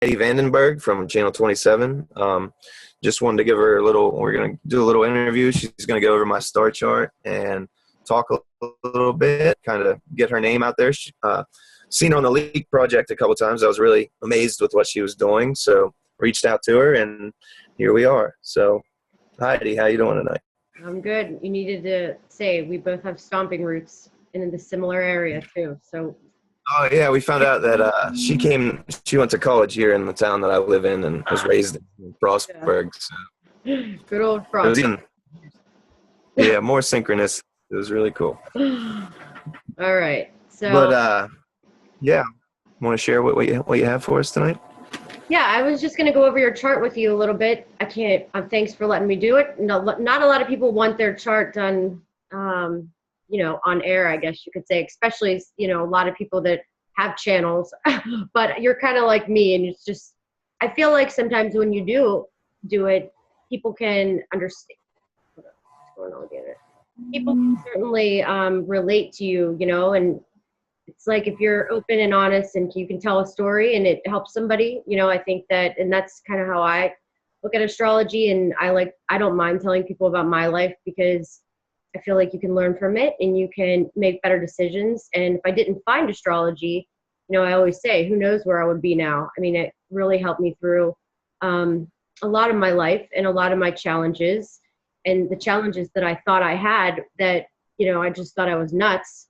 Vandenberg from Channel 27. Just wanted to give her a little, we're going to do a little interview. She's going to go over my star chart and talk a little bit, kind of get her name out there. Seen her on the Leak Project a couple times. I was really amazed with what she was doing, so reached out to her, and here we are. So, Heidi, how you doing tonight? I'm good. You needed to say we both have stomping roots in the ssimilar area too. So. Oh yeah, we found out that she went to college here in the town that I live in and was raised in Frostburg. So. Good old Frostburg. Yeah, more synchronous. It was really cool. All right. So. But yeah, want to share what you have for us tonight? Yeah, I was just going to go over your chart with you a little bit. I can't. Thanks for letting me do it. No, not a lot of people want their chart done. On air, I guess you could say, especially, a lot of people that have channels, but you're kind of like me. And it's just, I feel like sometimes when you do it, people can understand what's going on with the internet. People can certainly relate to you, and it's like, if you're open and honest and you can tell a story and it helps somebody, I think that, and that's kind of how I look at astrology. And I don't mind telling people about my life because I feel like you can learn from it and you can make better decisions. And if I didn't find astrology, I always say, who knows where I would be now? I mean, it really helped me through a lot of my life and a lot of my challenges, and the challenges that I thought I had that, I just thought I was nuts,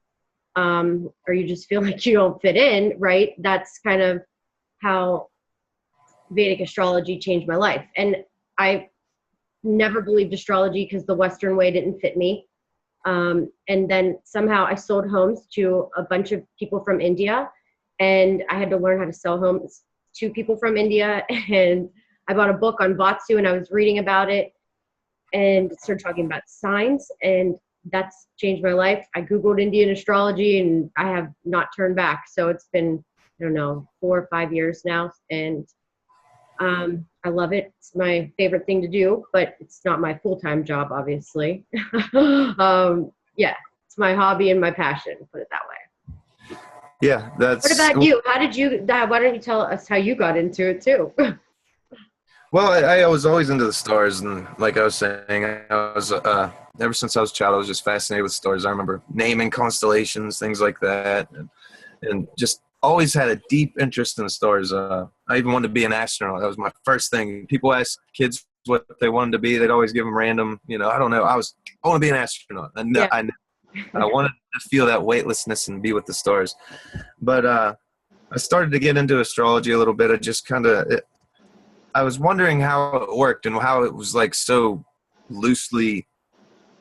or you just feel like you don't fit in, right? That's kind of how Vedic astrology changed my life. And I never believed astrology because the Western way didn't fit me. And then somehow I sold homes to a bunch of people from India, and I had to learn how to sell homes to people from India. And I bought a book on Vatsu and I was reading about it and started talking about signs, and that's changed my life. I Googled Indian astrology and I have not turned back. So it's been, 4 or 5 years now. And I love it. It's my favorite thing to do, but it's not my full-time job, obviously. Yeah, it's my hobby and my passion, put it that way. Yeah, that's. What about you? Why don't you tell us how you got into it too? Well, I was always into the stars, and like I was saying, I was ever since I was a child, I was just fascinated with stars. I remember naming constellations, things like that, and just always had a deep interest in the stars. I even wanted to be an astronaut. That was my first thing. People ask kids what they wanted to be. They'd always give them random, I don't know. I want to be an astronaut. I wanted to feel that weightlessness and be with the stars. But I started to get into astrology a little bit. I was wondering how it worked and how it was like so loosely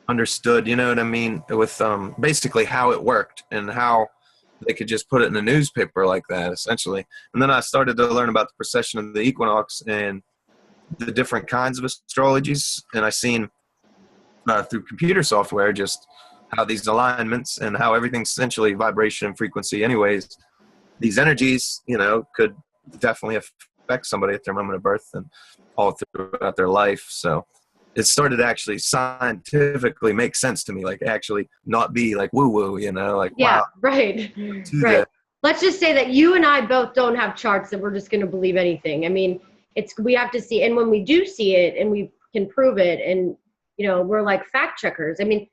understood, you know what I mean? With basically how it worked and how they could just put it in a newspaper like that, essentially. And then I started to learn about the precession of the equinox and the different kinds of astrologies. And I seen through computer software just how these alignments and how everything's essentially vibration and frequency anyways. These energies, could definitely affect somebody at their moment of birth and all throughout their life. So it started to actually scientifically make sense to me, like actually not be like woo-woo, like, yeah, wow. Right. Let's just say that you and I both don't have charts that we're just going to believe anything. I mean, we have to see, and when we do see it and we can prove it, and, we're like fact checkers. I mean,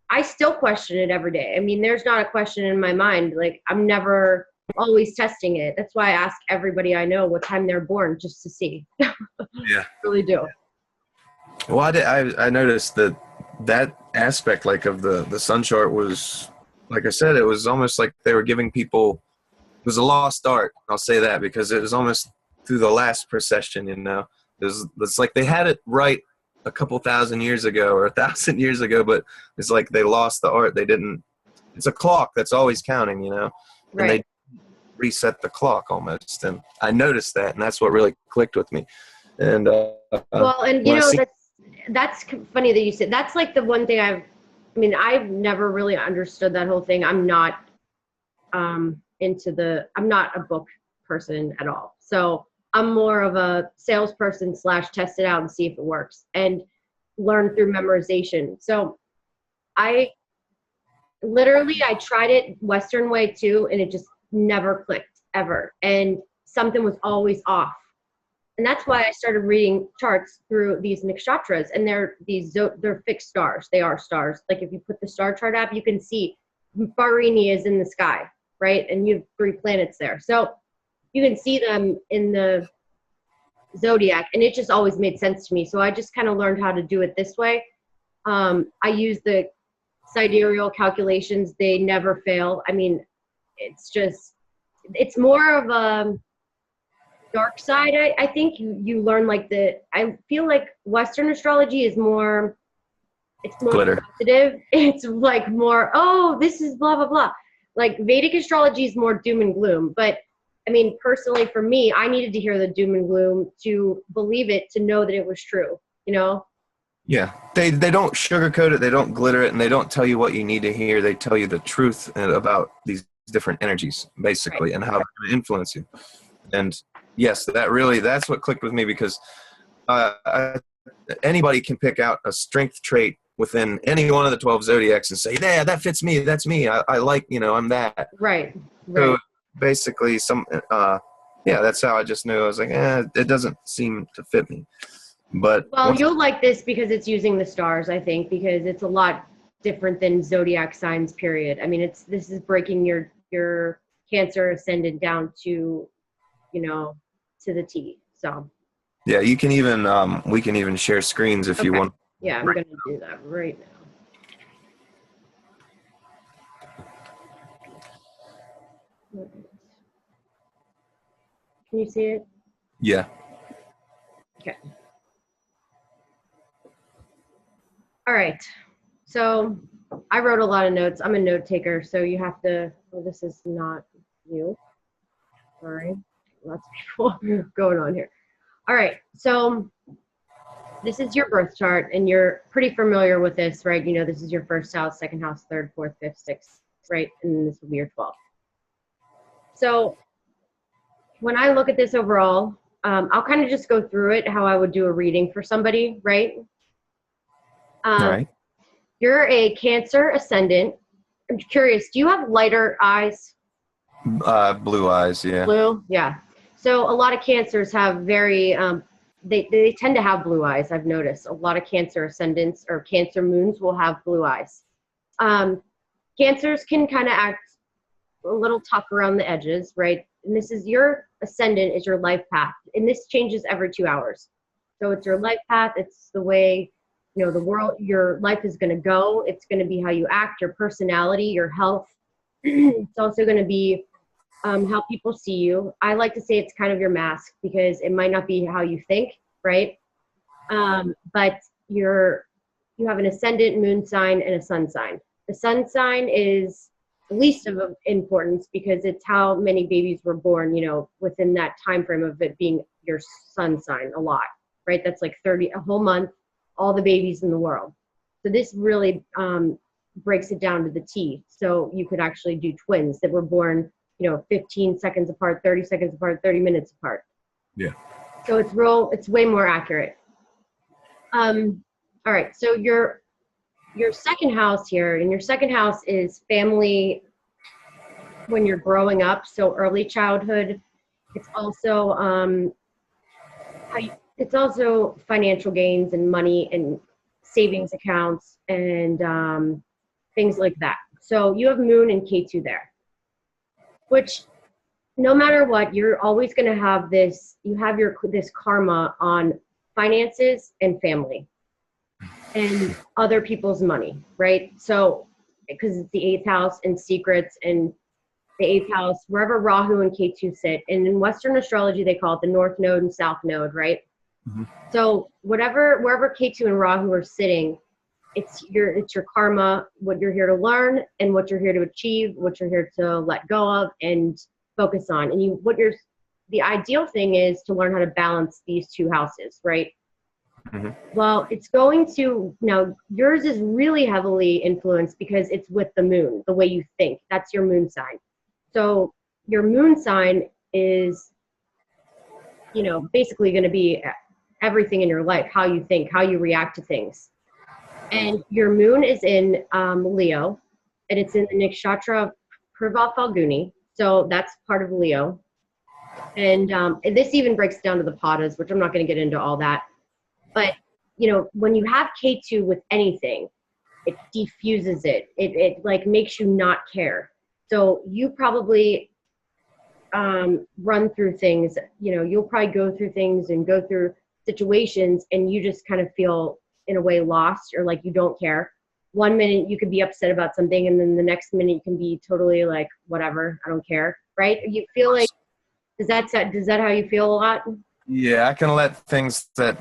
I still question it every day. I mean, there's not a question in my mind. Like, I'm never always testing it. That's why I ask everybody I know what time they're born, just to see. Yeah. Really do. Well, I noticed that aspect, like, of the sun chart was, like I said, it was almost like they were giving people, it was a lost art. I'll say that because it was almost through the last precession, it's like they had it right a couple thousand years ago or 1,000 years ago, but it's like they lost the art. They didn't, it's a clock that's always counting, and right. They reset the clock almost. And I noticed that, and that's what really clicked with me. And, well, and that's funny that you said, that's like the one thing I've never really understood that whole thing. I'm not I'm not a book person at all. So I'm more of a salesperson / test it out and see if it works and learn through memorization. So I tried it Western way too, and it just never clicked ever. And something was always off. And that's why I started reading charts through these nakshatras, and they're fixed stars. They are stars. Like if you put the star chart app, you can see Barini is in the sky, right? And you have 3 planets there. So you can see them in the zodiac, and it just always made sense to me. So I just kind of learned how to do it this way. I use the sidereal calculations. They never fail. I mean, it's more of a dark side. I think you learn like I feel like Western astrology is more, it's more Glitter. positive. It's like more, oh, this is blah, blah, blah. Like Vedic astrology is more doom and gloom. But I mean, personally for me, I needed to hear the doom and gloom to believe it, to know that it was true, you know? Yeah, they don't sugarcoat it, they don't glitter it, and they don't tell you what you need to hear. They tell you the truth about these different energies, basically, and how they're going to influence you. And yes, that's what clicked with me, because anybody can pick out a strength trait within any one of the 12 zodiacs and say, yeah, that fits me, that's me, I like, I'm that. Right. So basically, that's how I just knew. I was like, it doesn't seem to fit me. But you'll like this because it's using the stars, I think, because it's a lot different than zodiac signs, period. I mean, this is breaking your Cancer ascendant down to, to the T. So yeah, you can even we can even share screens if you want. Yeah, I'm gonna do that right now. Can you see it? Yeah. Okay. All right. So I wrote a lot of notes. I'm a note taker, so you have to. Oh, this is not you. Sorry. Lots of people going on here. All right. So this is your birth chart, and you're pretty familiar with this, right? This is your first house, second house, third, fourth, fifth, sixth, right? And then this will be your 12th. So when I look at this overall, I'll kind of just go through it, how I would do a reading for somebody, right? All right. You're a Cancer ascendant. I'm curious, do you have lighter eyes? Blue eyes, yeah. Blue? Yeah. So a lot of Cancers have very, they tend to have blue eyes, I've noticed. A lot of Cancer ascendants or Cancer moons will have blue eyes. Cancers can kind of act a little tough around the edges, right? And this is your ascendant, is your life path. And this changes every 2 hours. So it's your life path. It's the way, the world, your life is going to go. It's going to be how you act, your personality, your health. It's also going to be how people see you. I like to say it's kind of your mask, because it might not be how you think, right? But you have an ascendant, moon sign, and a sun sign. The sun sign is least of importance, because it's how many babies were born, within that time frame of it being your sun sign a lot, right? That's like 30, a whole month, all the babies in the world. So this really breaks it down to the T. So you could actually do twins that were born, 15 seconds apart, 30 seconds apart, 30 minutes apart. Yeah. So it's way more accurate. All right. So your second house here, and your second house is family when you're growing up. So early childhood. It's also it's also financial gains and money and savings accounts and things like that. So you have Moon and K2 there, which no matter what, you're always going to have this. You have this karma on finances and family and other people's money, right? So because it's the 8th house and secrets, and the 8th house, wherever Rahu and Ketu sit. And in Western astrology, they call it the North Node and South Node, right? Mm-hmm. So wherever Ketu and Rahu are sitting, it's your karma, what you're here to learn and what you're here to achieve, what you're here to let go of and focus on. And the ideal thing is to learn how to balance these two houses, right? Mm-hmm. Well, it's going to, now yours is really heavily influenced because it's with the moon, the way you think. That's your moon sign. So your moon sign is, basically going to be everything in your life, how you think, how you react to things. And your moon is in Leo, and it's in the nakshatra Purva Falguni. So that's part of Leo. And this even breaks down to the PADAs, which I'm not going to get into all that. But, you know, when you have K2 with anything, it diffuses it. It like makes you not care. So you probably run through things, you know, you'll probably go through things and go through situations and you just kind of feel in a way lost or like you don't care. One minute you could be upset about something and then the next minute you can be totally like, whatever, I don't care, right? You feel like, does that how you feel a lot? Yeah, I can let things that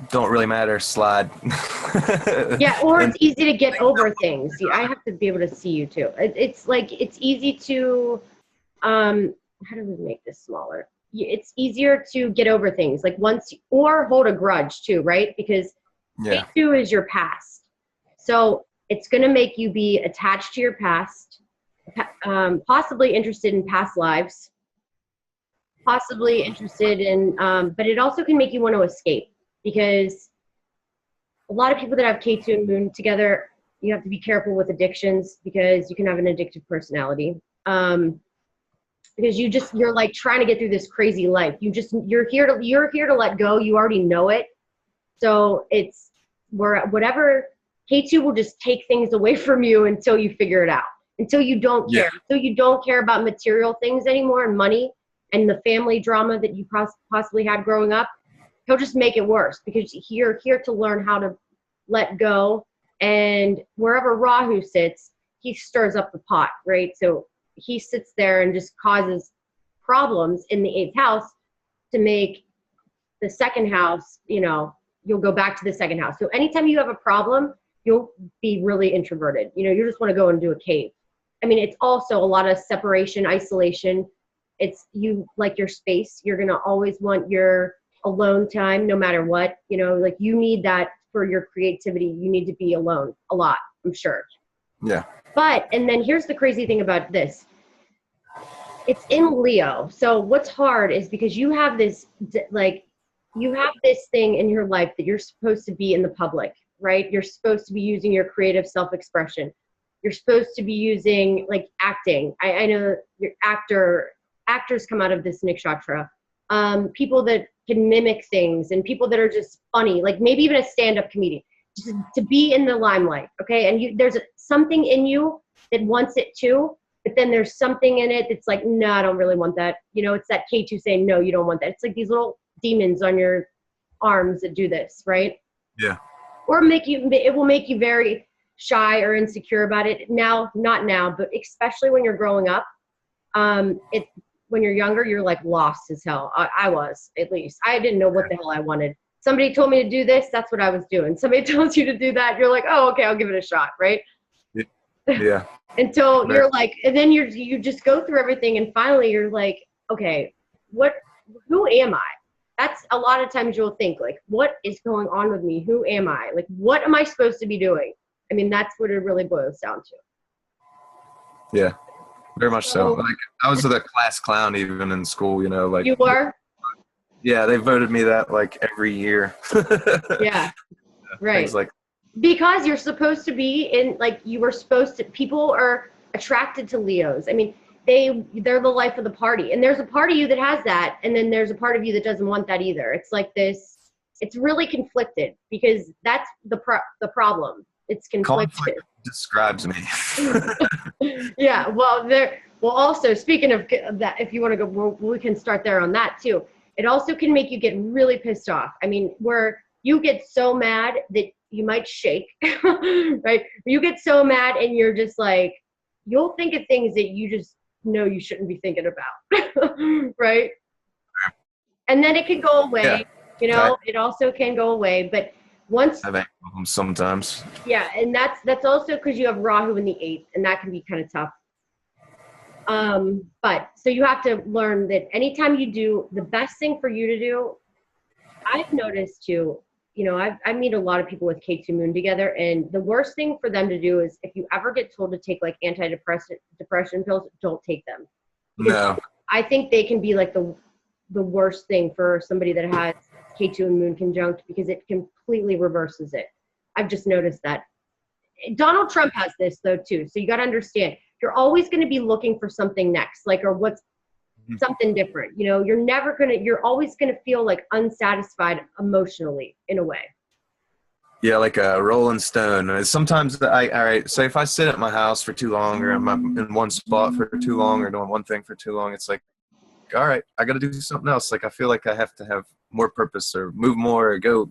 don't really matter slide. Yeah, or it's easy to get over things. I have to be able to see you too. It's like, it's easy to, how do we make this smaller? It's easier to get over things like once, or hold a grudge too, right? Because Yeah. K2 is your past. So it's going to make you be attached to your past, possibly interested in past lives, possibly interested in, but it also can make you want to escape because a lot of people that have K2 and Moon together, you have to be careful with addictions because you can have an addictive personality. Because you're like trying to get through this crazy life. You're here to let go. You already know it. So it's whatever. K2 will just take things away from you until you figure it out, until you don't care. So you don't care about material things anymore and money and the family drama that you possibly had growing up. He'll just make it worse because you're here to learn how to let go. And wherever Rahu sits, he stirs up the pot, right? So he sits there and just causes problems in the 8th house to make the 2nd house, you know, you'll go back to the 2nd house. So anytime you have a problem, you'll be really introverted. You know, you just want to go into a cave. I mean, it's also a lot of separation, isolation. It's you like your space. You're going to always want your alone time no matter what. You know, like you need that for your creativity. You need to be alone a lot, I'm sure. Yeah. But, and then here's the crazy thing about this. It's in Leo. So what's hard is because you have this, like, you have this thing in your life that you're supposed to be in the public, right? You're supposed to be using your creative self-expression. You're supposed to be using, like, acting. I know your actors come out of this nakshatra. People that can mimic things and people that are just funny, like maybe even a stand-up comedian. Just to be in the limelight, okay? And there's something in you that wants it too, but then there's something in it that's like, no, I don't really want that. You know, it's that K2 saying, no, you don't want that. It's like these little demons on your arms that do this, right? Yeah. Or it will make you very shy or insecure about it. Now, not now, but especially when you're growing up. When you're younger, you're like lost as hell. I was, at least. I didn't know what the hell I wanted. Somebody told me to do this, that's what I was doing. Somebody tells you to do that, you're like, oh, okay, I'll give it a shot, right? Yeah. Until you're like, and then you just go through everything and finally you're like, okay, who am I? That's a lot of times you'll think like, what is going on with me? Who am I? Like, what am I supposed to be doing? I mean, that's what it really boils down to. Yeah, very much so. Like I was the class clown even in school, you know, like you were? Yeah, they voted me that like every year. Yeah, right. Things like because you're supposed to be in, like, you were supposed to, people are attracted to Leos. I mean, they're the life of the party. And there's a part of you that has that, and then there's a part of you that doesn't want that either. It's like this, it's really conflicted because that's the problem. It's conflicted. conflict describes me. Yeah, well, also, speaking of that, if you want to go, we can start there on that too. It also can make you get really pissed off. I mean, where you get so mad that you might shake, right? You get so mad and you're just like, you'll think of things that you just know you shouldn't be thinking about, right? And then it can go away, Yeah. you know, it also can go away. But once, I've had problems sometimes. yeah, and that's also because you have Rahu in the 8th, and that can be kind of tough. But so you have to learn that anytime you do, the best thing for you to do, I've noticed too, you know, I meet a lot of people with K2 Moon together, and the worst thing for them to do is if you ever get told to take like depression pills, don't take them. No. I think they can be like the worst thing for somebody that has K2 and Moon conjunct because it completely reverses it. I've just noticed that. Donald Trump has this though too, so you got to understand. You're always going to be looking for something next, like, or what's something different. You know, you're always gonna feel like unsatisfied emotionally in a way. Yeah, like a rolling stone. Sometimes all right, say if I sit at my house for too long, or I'm in one spot for too long, or doing one thing for too long, it's like, all right, I got to do something else. Like I feel like I have to have more purpose or move more or go,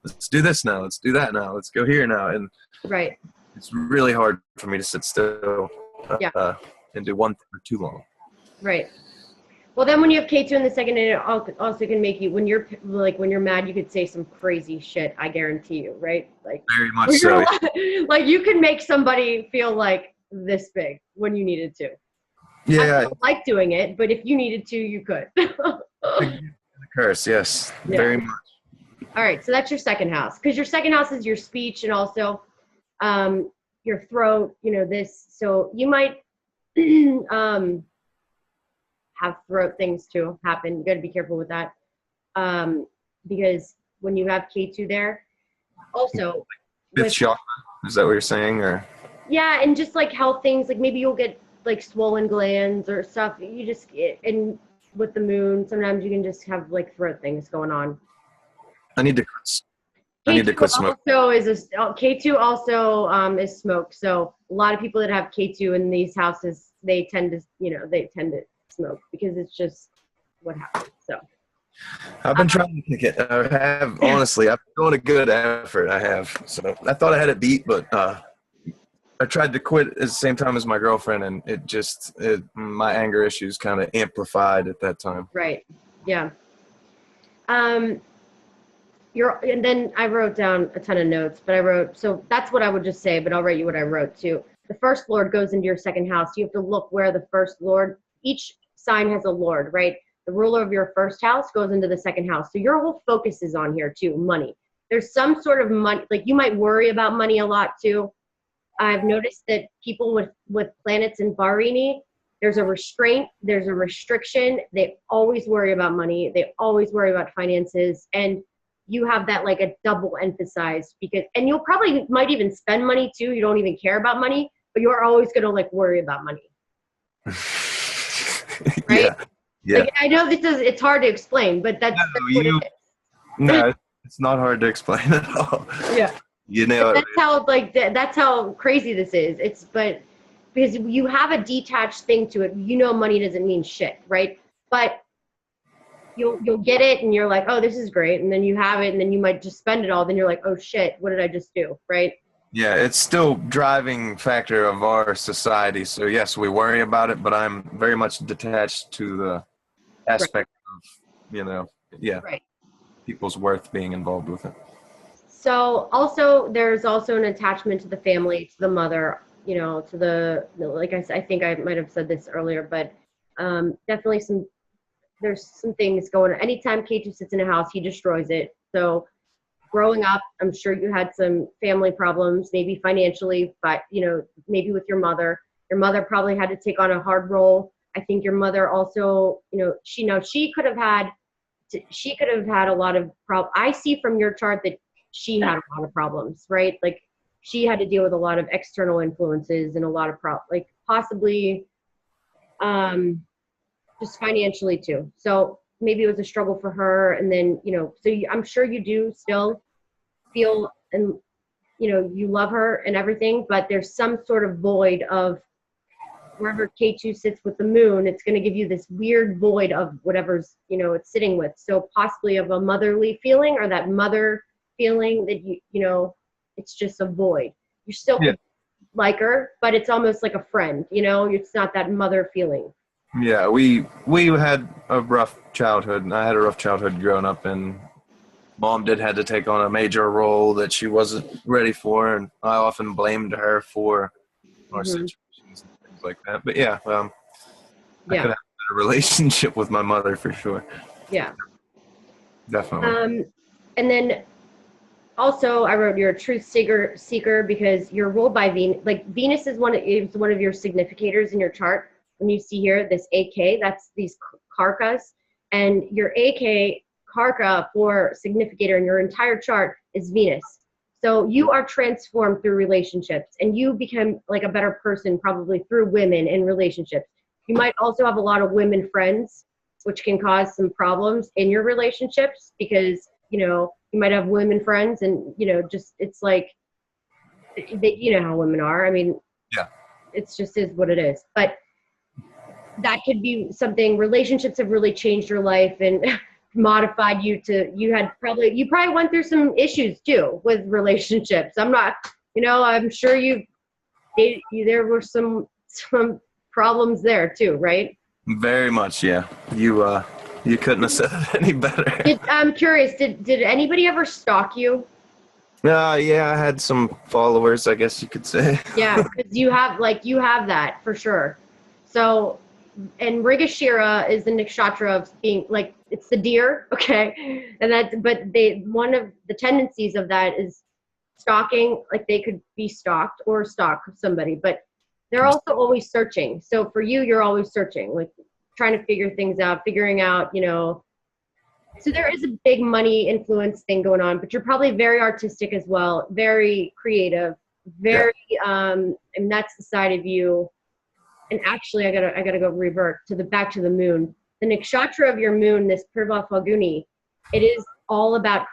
let's do this now. Let's do that now. Let's go here now. And Right. it's really hard for me to sit still and do one thing for too long. Right. Well, then when you have K2 in the second, it also can make you, when you're mad, you could say some crazy shit, I guarantee you, right? Like very much so. Like you can make somebody feel like this big when you needed to. Yeah. I don't like doing it, but if you needed to, you could. The curse, yes. Yeah. Very much. All right, so that's your second house. Because your second house is your speech and also your throat, this. So you might have throat things too happen. You got to be careful with that. Because when you have K2 there, also. Fifth chakra, is that what you're saying? Or? Yeah, and just like health things, like maybe you'll get like swollen glands or stuff. And with the moon, sometimes you can just have like throat things going on. I need to quit smoking. K2 also is smoke. So a lot of people that have K2 in these houses, they tend to smoke because it's just what happens. So I've been trying to kick it. Honestly, I've been doing a good effort. I have. So I thought I had it beat, but I tried to quit at the same time as my girlfriend, and my anger issues kind of amplified at that time. Right. Yeah. And then I wrote down a ton of notes, but so that's what I would just say, but I'll write you what I wrote too. The first lord goes into your second house. You have to look where the first lord, each sign has a lord, right? The ruler of your first house goes into the second house. So your whole focus is on here too, money. There's some sort of money, like you might worry about money a lot too. I've noticed that people with planets in Barini, there's a restraint, there's a restriction. They always worry about money. They always worry about finances. And you have that like a double emphasized and you'll probably might even spend money too. You don't even care about money, but you're always going to like worry about money. Right? Yeah. Like, I know it's hard to explain, but that's what it is. No, it's not hard to explain at all. Yeah. That's how crazy this is. But because you have a detached thing to it, money doesn't mean shit, right? But you'll get it and you're like, oh, this is great. And then you have it and then you might just spend it all. Then you're like, oh shit, what did I just do? Right? Yeah, it's still driving factor of our society. So yes, we worry about it, but I'm very much detached to the aspect of, right. people's worth being involved with it. So there's also an attachment to the family, to the mother, like I think I might have said this earlier, but definitely there's some things going on. Anytime K2 sits in a house, he destroys it. So growing up, I'm sure you had some family problems, maybe financially, but, maybe with your mother. Your mother probably had to take on a hard role. I think your mother also, she could have had a lot of problems. I see from your chart that she had a lot of problems, right? Like she had to deal with a lot of external influences and a lot of possibly just financially too. So maybe it was a struggle for her. And then, I'm sure you do still feel and, you love her and everything, but there's some sort of void of wherever K2 sits with the moon, it's going to give you this weird void of whatever's, it's sitting with. So possibly of a motherly feeling or that mother feeling that it's just a void. You still like her, but it's almost like a friend, it's not that mother feeling. Yeah, we had a rough childhood. I had a rough childhood growing up, and Mom had to take on a major role that she wasn't ready for, and I often blamed her for our situations and things like that. But I could have a relationship with my mother for sure. Yeah. Definitely. And then also I wrote you're a truth seeker because you're ruled by Venus. Like Venus is one of your significators in your chart. When you see here, this AK, that's these karkas, and your AK karka for significator in your entire chart is Venus. So you are transformed through relationships, and you become like a better person probably through women and relationships. You might also have a lot of women friends, which can cause some problems in your relationships because, you might have women friends and, just, it's like, you know how women are. I mean, Yeah. it's just is what it is. But that could be something. Relationships have really changed your life and modified you to, you probably went through some issues too with relationships. I'm sure there were some problems there too, right? Very much, yeah. You couldn't have said it any better. I'm curious, did anybody ever stalk you? Yeah, I had some followers, I guess you could say. Yeah, because you have that for sure. So, and Mrigashira is the nakshatra of being like, it's the deer, okay? One of the tendencies of that is stalking, like they could be stalked or stalk somebody, but they're also always searching. So for you, you're always searching, like trying to figuring out, so there is a big money influence thing going on, but you're probably very artistic as well, very creative, very, and that's the side of you. And actually I gotta go revert back to the moon. The nakshatra of your moon, this Purva Falguni, it is all about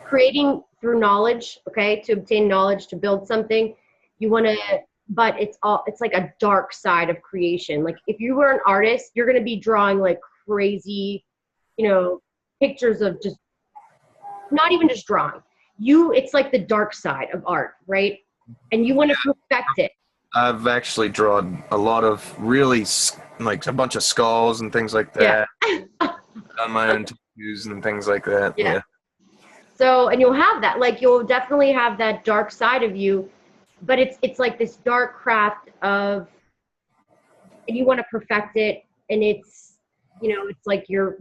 creating through knowledge, okay, to obtain knowledge, to build something. But it's like a dark side of creation. Like if you were an artist, you're going to be drawing like crazy, pictures of just, not even just drawing. It's like the dark side of art, right? And you want to perfect it. I've actually drawn a lot of really, like a bunch of skulls and things like that. Yeah. Done my own tattoos and things like that. Yeah. So, and you'll have that, like you'll definitely have that dark side of you, but it's like this dark craft of, and you want to perfect it, and it's, it's like you're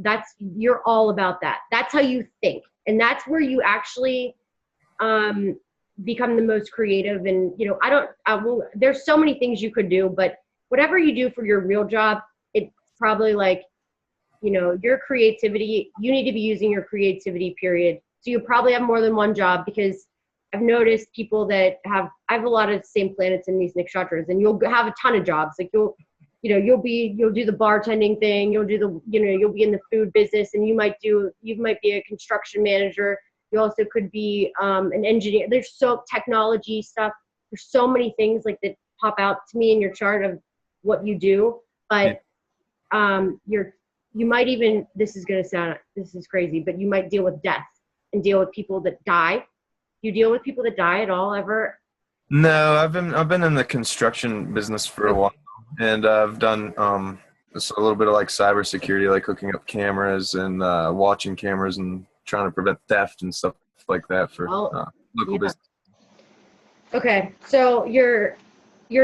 all about that. That's how you think, and that's where you actually become the most creative. And there's so many things you could do, but whatever you do for your real job, it's probably like, your creativity, you need to be using your creativity, period. So you probably have more than one job, because I've noticed people that I have a lot of the same planets in these nakshatras, and you'll have a ton of jobs. Like you'll do the bartending thing, you'll be in the food business, and you might be a construction manager. You also could be an engineer. There's so technology stuff. There's so many things like that pop out to me in your chart of what you do. But you might even, this is crazy, but you might deal with death and deal with people that die. Do you deal with people that die at all ever? No, I've been in the construction business for a while, and I've done just a little bit of like cybersecurity, like hooking up cameras and watching cameras and trying to prevent theft and stuff like that for local business. Okay, so your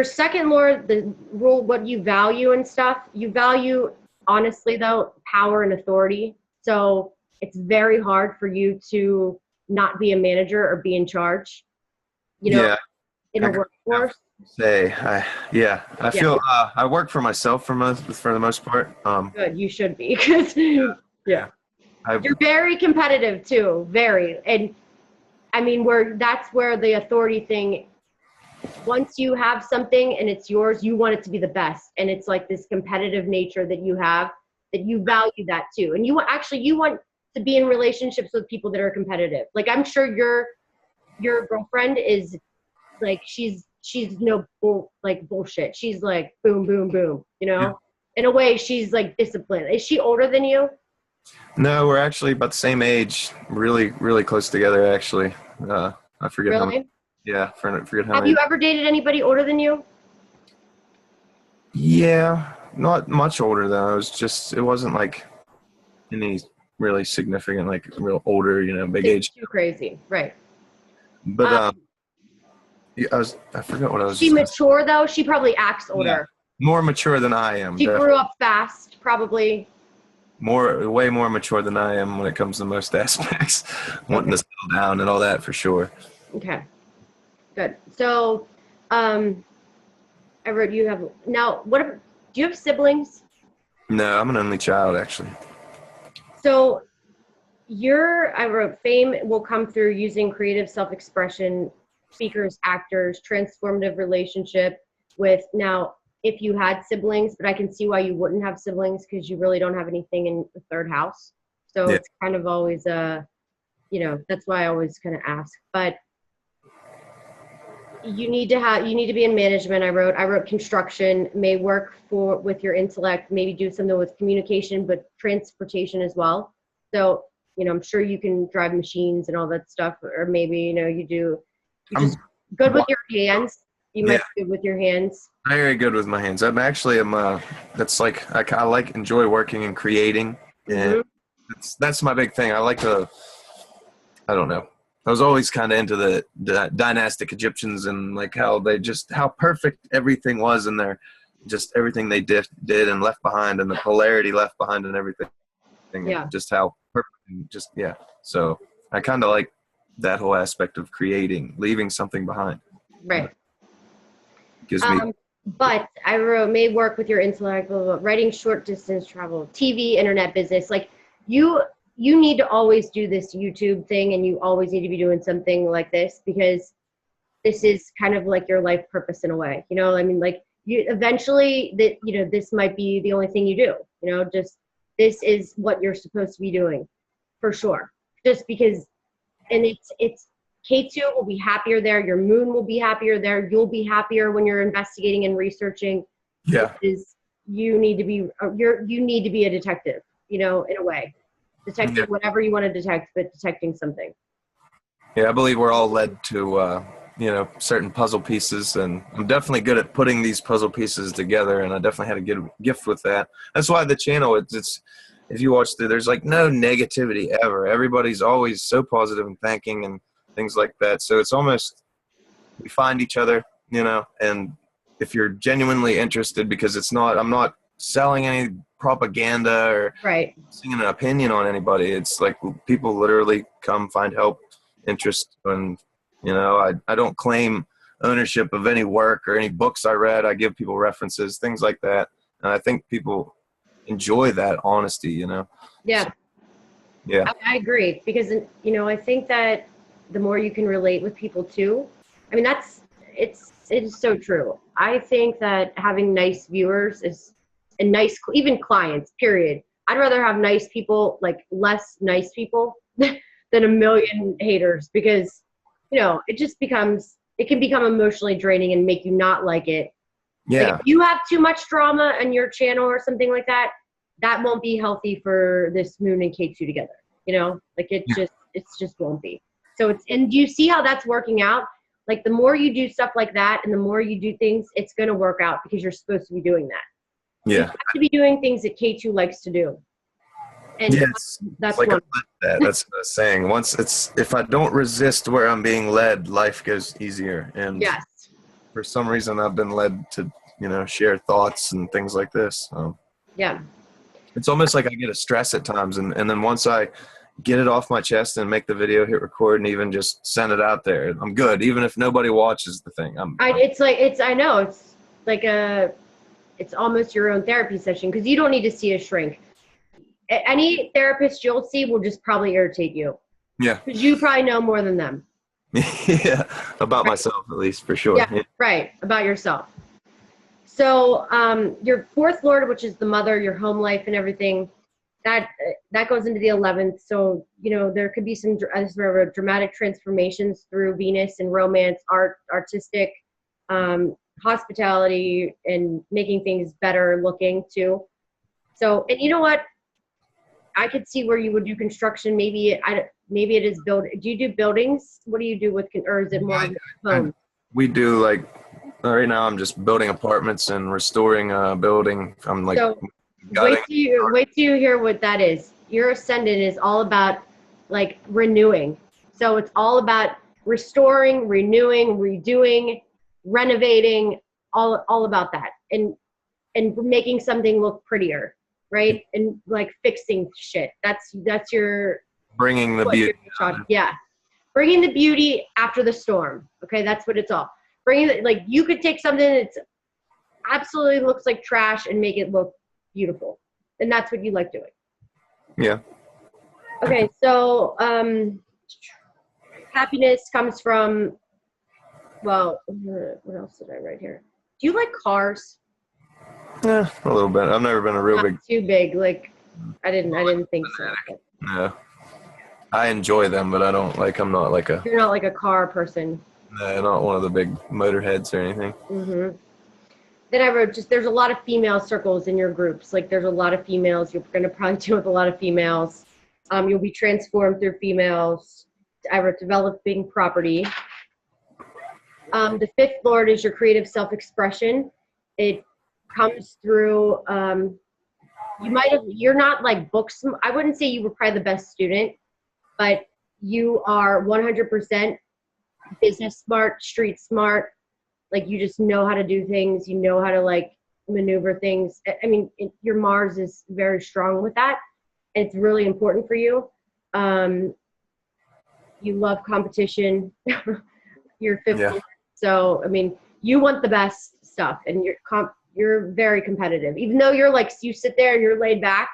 second lord, the rule, what you value and stuff, you value, honestly though, power and authority. So it's very hard for you to not be a manager or be in charge, in a workforce. I feel I work for myself for the most part. Good, you should be, because you're very competitive too, very. And I mean, that's where the authority thing, once you have something and it's yours, you want it to be the best. And it's like this competitive nature that you have, that you value that too. And you want to be in relationships with people that are competitive. Like I'm sure your girlfriend is like, she's bullshit. She's like boom, boom, boom, In a way, she's like disciplined. Is she older than you? No, we're actually about the same age. Really, really close together, actually. I forget how many. Yeah, forget how many. Have you ever dated anybody older than you? Yeah, not much older though. It wasn't like any really significant, like real older, big age. Too crazy, right? But I forgot what I was. She mature though. She probably acts older. Yeah, more mature than I am. She grew up fast, probably. Way more mature than I am when it comes to most aspects. Wanting to settle down and all that for sure. Okay, good. So, I wrote you have now. Do you have siblings? No, I'm an only child actually. So, I wrote fame will come through using creative self-expression, speakers, actors, transformative relationship with. Now, if you had siblings, but I can see why you wouldn't have siblings because you really don't have anything in the third house. So Yeah. it's kind of always that's why I always kind of ask. But you need to be in management. I wrote construction, may work with your intellect, maybe do something with communication, but transportation as well. So, I'm sure you can drive machines and all that stuff, or maybe, you're just good with your hands. You might be good with your hands. Very good with my hands. I'm actually that's like I like enjoy working and creating, and that's my big thing. I like to. I don't know. I was always kind of into the dynastic Egyptians and like how perfect everything was in there, just everything they did and left behind, and the polarity left behind and everything. Yeah. Just how perfect. So I kind of like that whole aspect of creating, leaving something behind. Right. Gives me. But I wrote, may work with your intellect, blah, blah, blah, writing short distance travel, TV, internet business. Like you need to always do this YouTube thing, and you always need to be doing something like this because this is kind of like your life purpose in a way. I mean, like you eventually that, this might be the only thing you do, just this is what you're supposed to be doing for sure. Just because, and it's K2 will be happier there. Your moon will be happier there. You'll be happier when you're investigating and researching. Yeah. You need to be a detective, in a way. Detecting whatever you want to detect, but detecting something. Yeah, I believe we're all led to, certain puzzle pieces, and I'm definitely good at putting these puzzle pieces together, and I definitely had a good gift with that. That's why the channel, it's if you watch there's like no negativity ever. Everybody's always so positive and thanking and things like that. So it's almost, we find each other, and if you're genuinely interested, because I'm not selling any propaganda or seeing an opinion on anybody. It's like people literally come find help, interest, and I don't claim ownership of any work or any books I read. I give people references, things like that, and I think people enjoy that honesty. Yeah. So, yeah. I agree because I think that the more you can relate with people too. I mean, it is so true. I think that having nice viewers and nice, even clients, period. I'd rather have nice people, like less nice people than a million haters because, it can become emotionally draining and make you not like it. Yeah. Like if you have too much drama on your channel or something like that, that won't be healthy for this moon and K2 together. Like it just won't be. So and do you see how that's working out? Like the more you do stuff like that and the more you do things, it's going to work out because you're supposed to be doing that. Yeah. You have to be doing things that K2 likes to do. And that's like one. that's what I was saying. If I don't resist where I'm being led, life goes easier. And yes. For some reason I've been led to, share thoughts and things like this. Yeah. It's almost like I get a stress at times. And then once I get it off my chest and make the video, hit record, and even just send it out there, I'm good. Even if nobody watches the thing. It's almost your own therapy session because you don't need to see a shrink. Any therapist you'll see will just probably irritate you. Yeah. Because you probably know more than them. Yeah. About myself, at least, for sure. Yeah. Right. About yourself. So your fourth lord, which is the mother, your home life and everything, that goes into the 11th. So, there could be some dramatic transformations through Venus and romance, art, artistic, hospitality, and making things better looking too. So, and you know what? I could see where you would do construction. Maybe it is build. Do you do buildings? What do you do with, or is it more homes? We do right now I'm just building apartments and restoring a building. I'm like, so wait till you hear what that is. Your ascendant is all about like renewing. So it's all about restoring, renewing, redoing, renovating, all about that. And making something look prettier. Right? And like fixing shit. That's your bringing the beauty. Yeah. Bringing the beauty after the storm. Okay. That's what it's all. You could take something that's absolutely looks like trash and make it look beautiful. And that's what you like doing. Yeah. Okay. So, happiness comes from, well, what else did I write here? Do you like cars? Yeah, a little bit. I've never been a real Not big. too big. Like I didn't think so. But No, I enjoy them, but I don't like. I'm not like a. you're not like a car person. No, not one of the big motorheads or anything. Hmm. Then I wrote just there's a lot of female circles in your groups. Like there's a lot of females. You're going to probably deal with a lot of females. You'll be transformed through females. I wrote developing property. The fifth lord is your creative self-expression. It comes through. You're not like books. I wouldn't say you were probably the best student, but you are 100% business smart, street smart. Like you just know how to do things. You know how to like maneuver things. I mean, your Mars is very strong with that. And it's really important for you. You love competition. You're fifth. Yeah. So, I mean, you want the best stuff and you're very competitive, even though you're like, you sit there and you're laid back,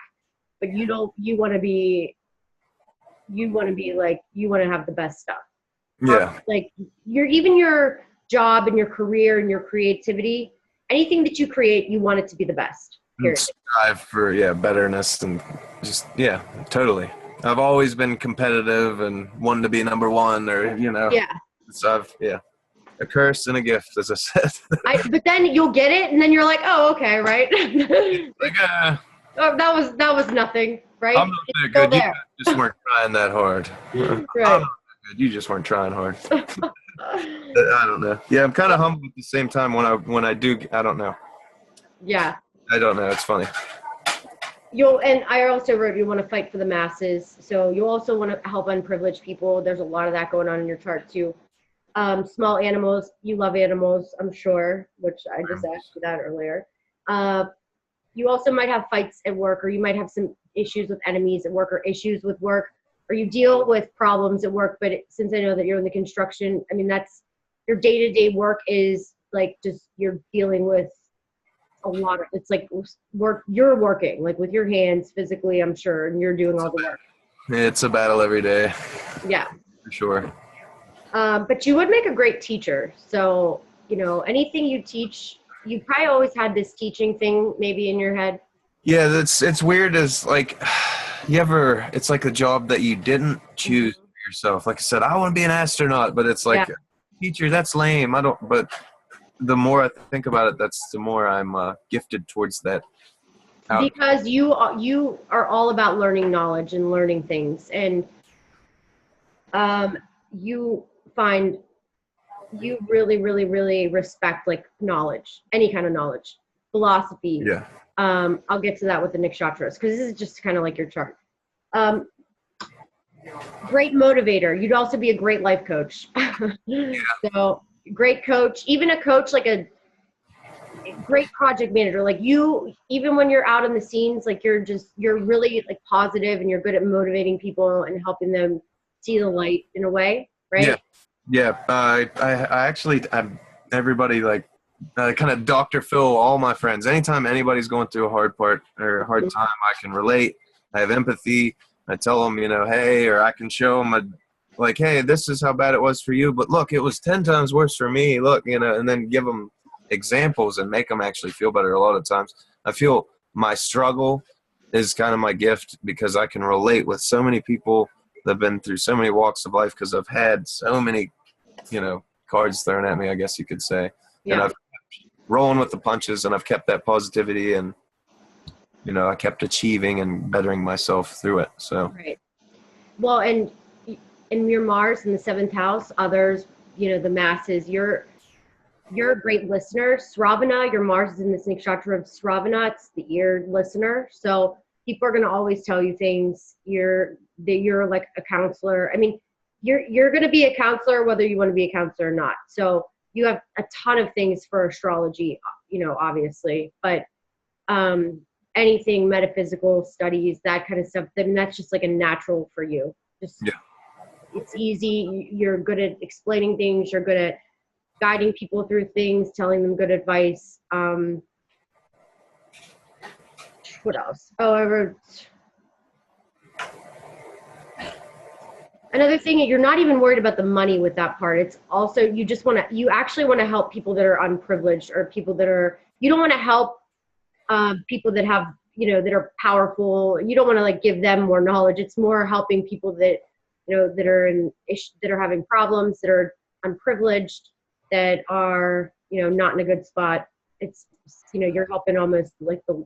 but you want to be like, you want to have the best stuff. Yeah. Like even your job and your career and your creativity, anything that you create, you want it to be the best. Period. Strive for betterness and just totally. I've always been competitive and wanted to be number one, or Yeah. So a curse and a gift, as I said. But then you'll get it, and then you're like, oh, okay, right? Like, oh, that was nothing, right? I'm not that good. You just weren't trying that hard. Right. I'm not that good. You just weren't trying hard. I don't know. Yeah, I'm kind of humble at the same time when I do. I don't know. Yeah. I don't know. It's funny. And I also wrote you want to fight for the masses. So you also want to help unprivileged people. There's a lot of that going on in your chart too. Small animals, you love animals, I'm sure, which I just asked you that earlier. You also might have fights at work, or you might have some issues with enemies at work, or issues with work, or you deal with problems at work. But since I know that you're in the construction, I mean, that's your day-to-day work is like just you're dealing with a lot of, it's like work, you're working like with your hands physically, I'm sure, and you're doing all the work. It's a battle every day. Yeah. For sure. But you would make a great teacher. So, anything you teach, you probably always had this teaching thing maybe in your head. Yeah, it's weird as like, it's like a job that you didn't choose for yourself. Like I said, I want to be an astronaut, but it's like, teacher, that's lame. But the more I think about it, that's the more I'm gifted towards that. Because you are all about learning knowledge and learning things. And you really, really, really respect like knowledge, any kind of knowledge, philosophy. Yeah. I'll get to that with the nikshatras because this is just kind of like your chart. Great motivator. You'd also be a great life coach. So great coach, even a coach, like a great project manager. Like you, even when you're out in the scenes, like you're really like positive and you're good at motivating people and helping them see the light in a way, right? Yeah. I actually, everybody like kind of Dr. Phil, all my friends, anytime anybody's going through a hard part or a hard time, I can relate. I have empathy. I tell them, hey, or I can show them like, hey, this is how bad it was for you, but look, it was 10 times worse for me. Look, and then give them examples and make them actually feel better. A lot of times I feel my struggle is kind of my gift because I can relate with so many people that have been through so many walks of life because I've had so many, cards thrown at me, I guess you could say. Yeah. And I've kept rolling with the punches and I've kept that positivity and, I kept achieving and bettering myself through it. So. Right. Well, and in your Mars in the 7th house, others, the masses, you're a great listener. Sravana, your Mars is in this nakshatra of Sravana. It's the ear listener. So people are going to always tell you things. You're like a counselor. I mean, you're going to be a counselor whether you want to be a counselor or not. So you have a ton of things for astrology, obviously, but anything metaphysical studies, that kind of stuff, then that's just like a natural for you. It's easy. You're good at explaining things. You're good at guiding people through things, telling them good advice. What else? Oh, I wrote another thing. You're not even worried about the money with that part. It's also, you actually want to help people that are unprivileged or people that are, you don't want to help people that have, that are powerful. You don't want to like give them more knowledge. It's more helping people that, that are having problems, that are unprivileged, that are, not in a good spot. It's, you're helping almost like the.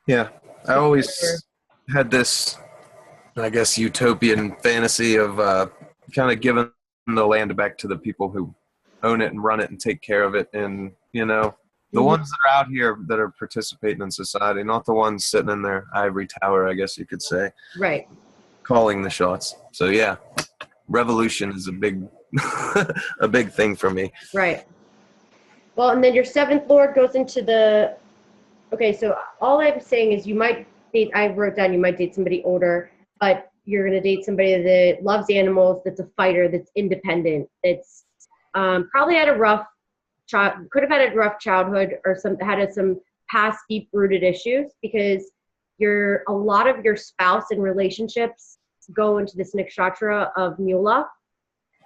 Yeah. I always had this, I guess, utopian fantasy of kind of giving the land back to the people who own it and run it and take care of it. And, the ones that are out here that are participating in society, not the ones sitting in their ivory tower, I guess you could say. Right. Calling the shots. So yeah, revolution is a big, a big thing for me. Right. Well, and then your seventh lord goes into the. Okay, so all I'm saying is you might date. I wrote down you might date somebody older, but you're gonna date somebody that loves animals, that's a fighter, that's independent, that's probably had a rough. Could have had a rough childhood or had some past deep rooted issues, because a lot of your spouse and relationships go into this nakshatra of Mula,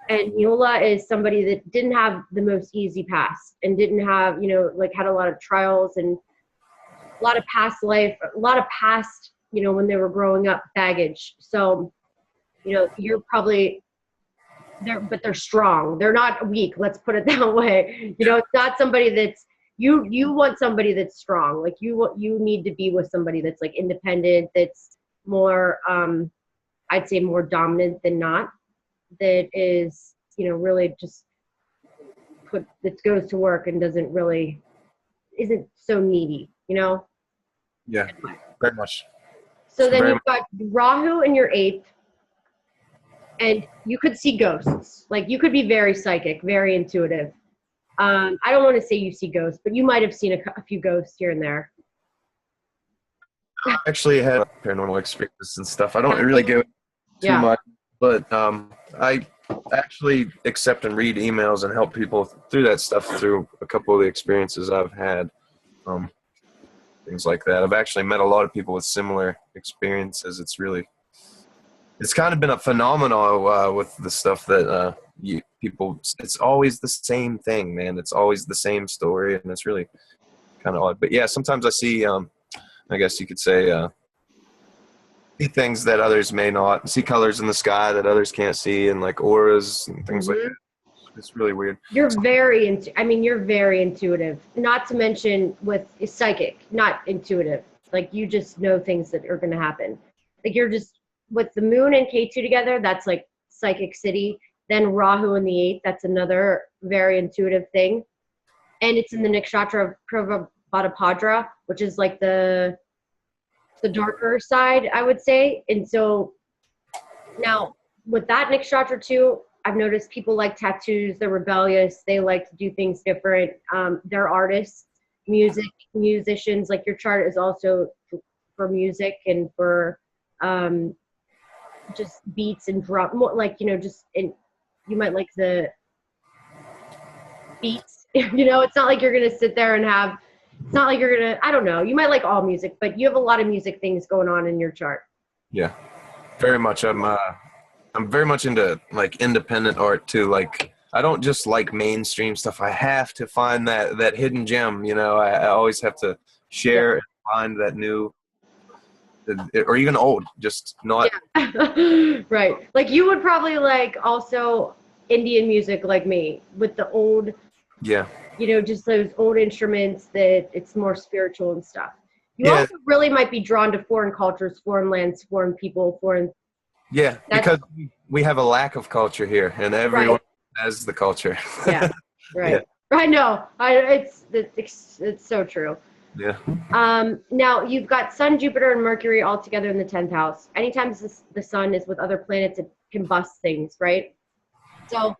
and Mula is somebody that didn't have the most easy past and didn't have had a lot of trials and a lot of past life, a lot of past when they were growing up baggage. So you're probably but they're strong. They're not weak. Let's put it that way. It's not somebody that's you want somebody that's strong. Like you need to be with somebody that's like independent, that's more I'd say more dominant than not. That is, really just that goes to work and isn't so needy, Yeah, very much. So then you've got Rahu in your eighth. And you could see ghosts. Like you could be very psychic, very intuitive. I don't want to say you see ghosts, but you might have seen a few ghosts here and there. I actually had paranormal experiences and stuff. I don't really give too much, but I actually accept and read emails and help people through that stuff through a couple of the experiences I've had. Things like that. I've actually met a lot of people with similar experiences. It's kind of been a phenomenon with the stuff that people. It's always the same thing, man. It's always the same story, and it's really kind of odd. But yeah, sometimes I see. I guess you could say see things that others may not. See colors in the sky that others can't see, and like auras and things like that. It's really weird. You're very intuitive. Not to mention with psychic, not intuitive. Like you just know things that are going to happen. Like you're just. With the moon and K2 together, that's like psychic city. Then Rahu in the eighth, that's another very intuitive thing. And it's in the nakshatra of Prabhapadra, which is like the darker side, I would say. And so now with that nakshatra too, I've noticed people like tattoos, they're rebellious, they like to do things different. They're artists, musicians, like your chart is also for music and for just beats and drum, more like you might like the beats. It's not like you're gonna sit there and have. It's not like you're gonna. I don't know. You might like all music, but you have a lot of music things going on in your chart. Yeah, very much. I'm very much into like independent art too. Like I don't just like mainstream stuff. I have to find that hidden gem. I always have to share and find that new. Or even old, just not right. Like you would probably like also Indian music like me with the old just those old instruments that it's more spiritual and stuff. You also really might be drawn to foreign cultures, foreign lands, foreign people, because we have a lack of culture here and everyone has the culture. Right. Yeah. I know. It's so true. Yeah. Now you've got Sun, Jupiter, and Mercury all together in the 10th house. Anytime the Sun is with other planets, it can bust things, right? So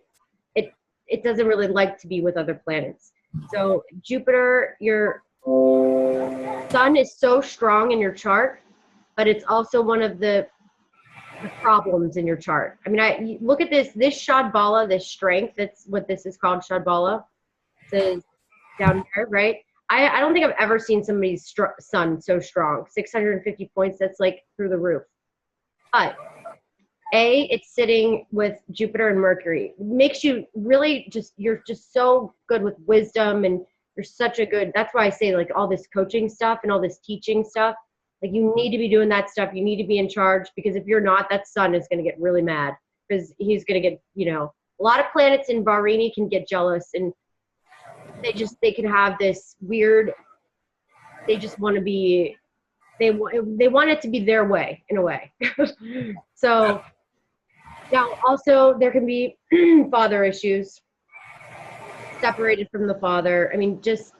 it doesn't really like to be with other planets. So Jupiter, your Sun is so strong in your chart, but it's also one of the problems in your chart. I mean, you look at this Shadbala, this strength. That's what this is called, Shadbala. It says down here, right? I don't think I've ever seen somebody's Sun so strong. 650 points, that's like through the roof. But it's sitting with Jupiter and Mercury. It makes you really you're just so good with wisdom and There's such a good, that's why I say like all this coaching stuff and all this teaching stuff, like you need to be doing that stuff. You need to be in charge, because if you're not, that sun is going to get really mad, because he's going to get, a lot of planets in Bahraini can get jealous, and they can have this weird, they just want to be, they want it to be their way in a way. So now also there can be father issues, separated from the father. I mean, just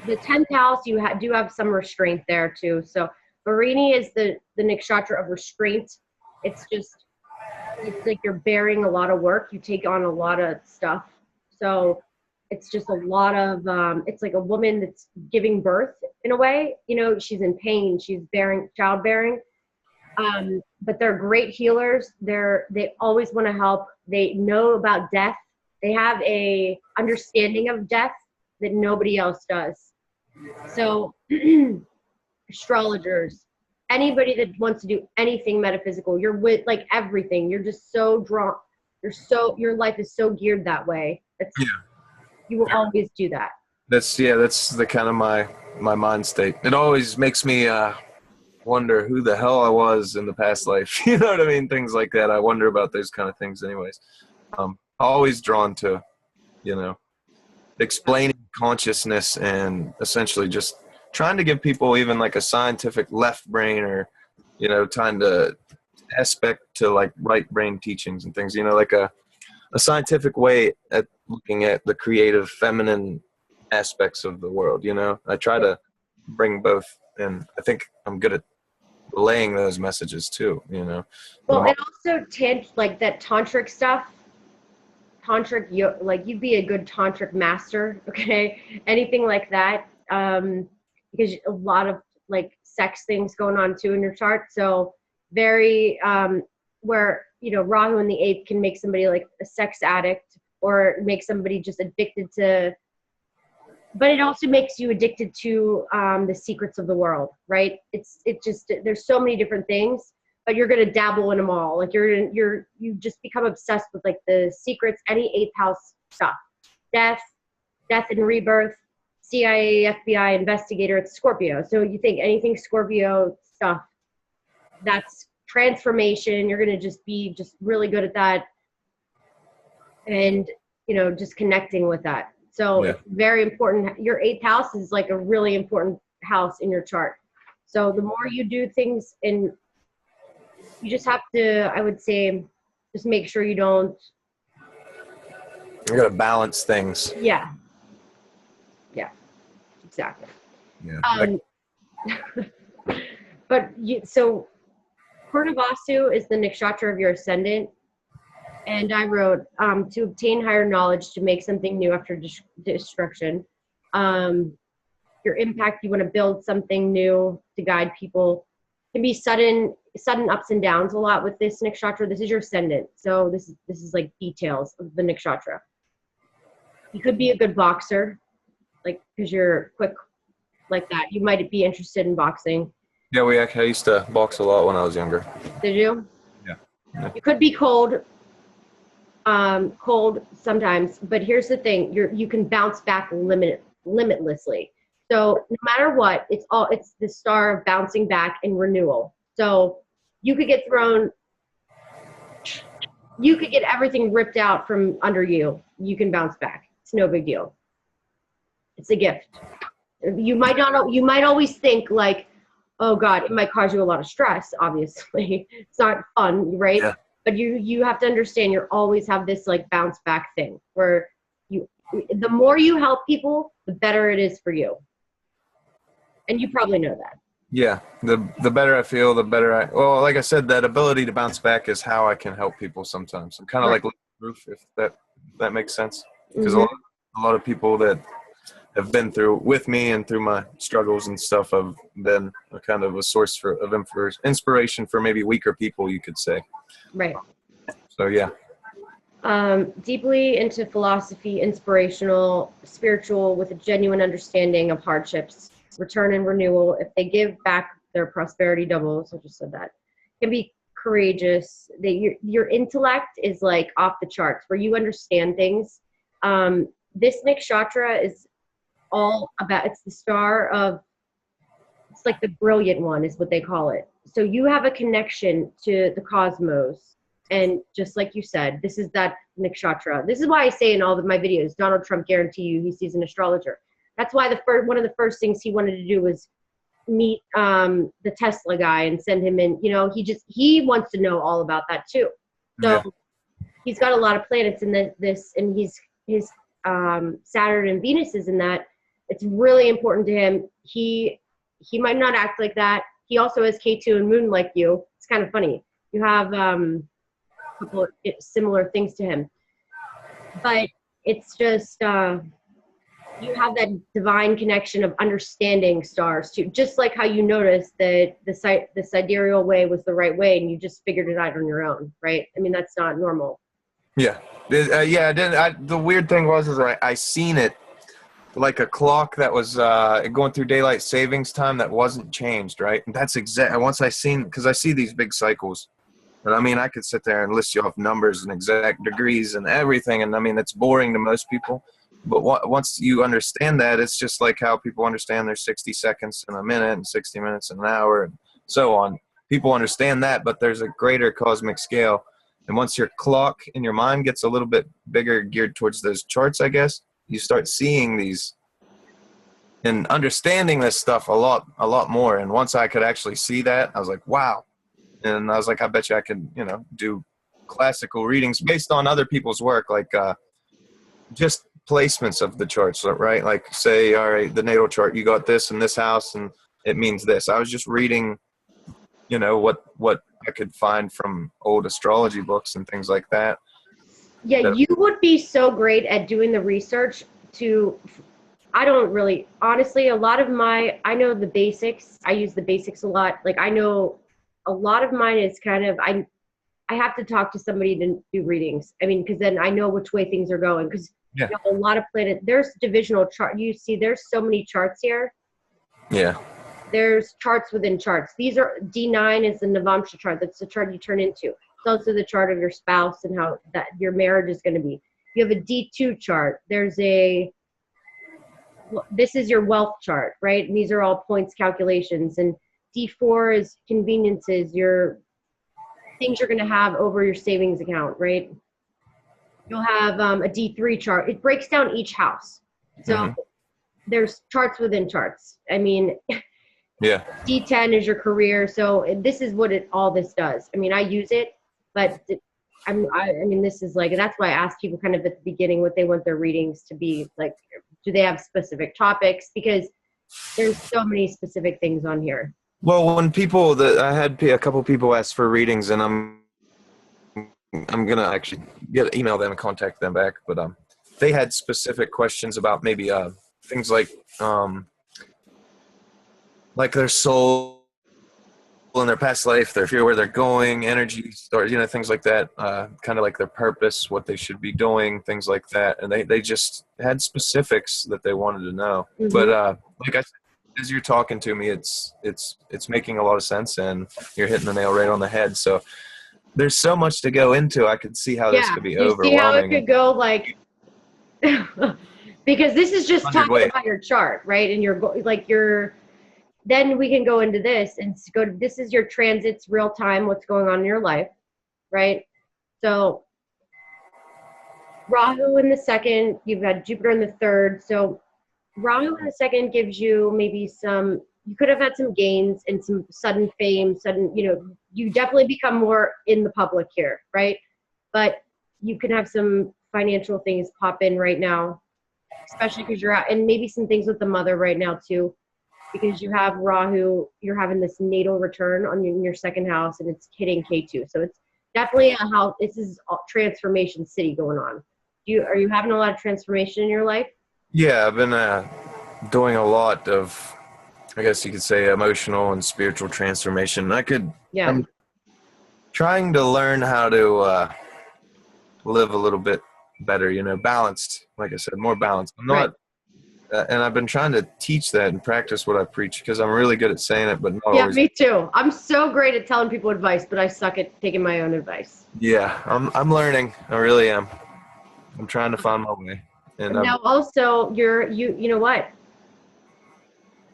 the 10th house, you do have some restraint there too. So Bahraini is the nakshatra of restraint. It's like you're bearing a lot of work. You take on a lot of stuff. So it's just a lot of, it's like a woman that's giving birth in a way. She's in pain. She's childbearing. But they're great healers. They always want to help. They know about death. They have a understanding of death that nobody else does. So astrologers, anybody that wants to do anything metaphysical, you're with like everything. You're just so drawn. Your life is so geared that way. You will always do that. That's the kind of my mind state. It always makes me wonder who the hell I was in the past life. You know what I mean? Things like that. I wonder about those kind of things anyways. Always drawn to, explaining consciousness and essentially just trying to give people even like a scientific left brain, or, trying to aspect to like right brain teachings and things, like a scientific way at looking at the creative feminine aspects of the world. I try to bring both, and I think I'm good at relaying those messages too, Well, and also like that tantric stuff. Like you'd be a good tantric master, okay? Anything like that, because a lot of like sex things going on too in your chart. So very, where, Rahu in the 8th can make somebody like a sex addict, or make somebody just addicted to, but it also makes you addicted to the secrets of the world, right? It just, there's so many different things. But you're going to dabble in them all. Like you just become obsessed with like the secrets, any 8th house stuff, death and rebirth, CIA, FBI, investigator. It's Scorpio. So you think anything Scorpio stuff, that's transformation. You're going to just be really good at that. And, just connecting with that. So It's very important. Your 8th house is like a really important house in your chart. So the more you do things you just have to, I would say, just make sure you don't. You got to balance things. Yeah, exactly. Yeah. But so Purnavasu is the nakshatra of your ascendant. And I wrote, to obtain higher knowledge, to make something new after destruction. Your impact, you want to build something new to guide people. It can be sudden ups and downs a lot with this nakshatra. This is your ascendant. So this is like details of the nakshatra. You could be a good boxer, like, because you're quick like that. You might be interested in boxing. Yeah, I used to box a lot when I was younger. Did you? Yeah. You could be cold sometimes, but here's the thing: you can bounce back limitlessly. So no matter what, it's the star of bouncing back and renewal. So you could get everything ripped out from under you. You can bounce back. It's no big deal. It's a gift. You might always think like, oh God, it might cause you a lot of stress. Obviously, it's not fun, right? Yeah. But you have to understand, you always have this like bounce back thing where the more you help people, the better it is for you. And you probably know that. Yeah, the better I feel, the better well, like I said, that ability to bounce back is how I can help people sometimes. I'm kind of like proof, if that makes sense. Because a lot of people that have been through with me and through my struggles and stuff have been a kind of a source of inspiration for maybe weaker people, you could say. Right. So, yeah. Deeply into philosophy, inspirational, spiritual, with a genuine understanding of hardships, return and renewal. If they give back, their prosperity doubles. I just said that. Can be courageous. Your intellect is like off the charts, where you understand things. This nakshatra is all about, it's the star of, it's like the brilliant one is what they call it. So you have a connection to the cosmos. And just like you said, this is that nakshatra. This is why I say in all of my videos, Donald Trump guarantee you he sees an astrologer. That's why one of the first things he wanted to do was meet the Tesla guy and send him in. You know, he wants to know all about that too. So he's got a lot of planets in this, and his Saturn and Venus is in that. It's really important to him. He might not act like that. He also has K2 and Moon like you. It's kind of funny. You have a couple of similar things to him. But it's just, you have that divine connection of understanding stars too. Just like how you noticed that the sidereal way was the right way and you just figured it out on your own, right? I mean, that's not normal. Yeah. I didn't. The weird thing was I seen it like a clock that was going through daylight savings time that wasn't changed, right? And that's once I seen, because I see these big cycles. But I mean, I could sit there and list you off numbers and exact degrees and everything, and I mean, it's boring to most people. But once you understand that, it's just like how people understand there's 60 seconds in a minute and 60 minutes in an hour and so on. People understand that, but there's a greater cosmic scale. And once your clock in your mind gets a little bit bigger, geared towards those charts, I guess, you start seeing these and understanding this stuff a lot more. And once I could actually see that, I was like, wow. And I was like, I bet you I could, do classical readings based on other people's work, like just placements of the charts, right? Like say, all right, the natal chart, you got this in this house and it means this. I was just reading, what I could find from old astrology books and things like that. Yeah, you would be so great at doing the research I don't really, honestly, I know the basics. I use the basics a lot. Like I know a lot of mine is kind of, I have to talk to somebody to do readings. I mean, because then I know which way things are going. Because a lot of there's divisional chart. You see, there's so many charts here. Yeah. There's charts within charts. These are D9 is the Navamsha chart. That's the chart you turn into. It's also the chart of your spouse and how that your marriage is going to be. You have a D2 chart. This is your wealth chart, right? And these are all points calculations. And D4 is conveniences, your things you're going to have over your savings account, right? You'll have a D3 chart. It breaks down each house. So there's charts within charts. I mean, yeah. D10 is your career. So this is what all this does. I mean, I use it, but I mean, this is like, that's why I asked people kind of at the beginning what they want their readings to be like. Do they have specific topics? Because there's so many specific things on here. Well, when I had a couple people ask for readings, and I'm gonna actually email them and contact them back. But they had specific questions about maybe things like their soul in their past life, their fear, where they're going, energy, or things like that. Kind of like their purpose, what they should be doing, things like that. And they just had specifics that they wanted to know. But like I said, as you're talking to me, it's making a lot of sense, and you're hitting the nail right on the head. So there's so much to go into. I could see how this could be overwhelming. See how it could go like because this is just talking about your chart, right? And then we can go into this and this is your transits real time, what's going on in your life, right? So Rahu in the second, you've got Jupiter in the third. So Rahu in the second gives you maybe you could have had some gains and some sudden fame, you definitely become more in the public here, right? But you can have some financial things pop in right now, especially because you're out, and maybe some things with the mother right now too. Because you have Rahu, you're having this natal return in your second house, and it's hitting K2. So it's definitely this is transformation city going on. Are you having a lot of transformation in your life? Yeah, I've been doing a lot of, I guess you could say, emotional and spiritual transformation. I'm trying to learn how to live a little bit better, balanced. Like I said, more balanced. I'm not. And I've been trying to teach that and practice what I preach because I'm really good at saying it, but not always. Yeah, me too. I'm so great at telling people advice, but I suck at taking my own advice. Yeah, I'm learning. I really am. I'm trying to find my way. And now also you know what?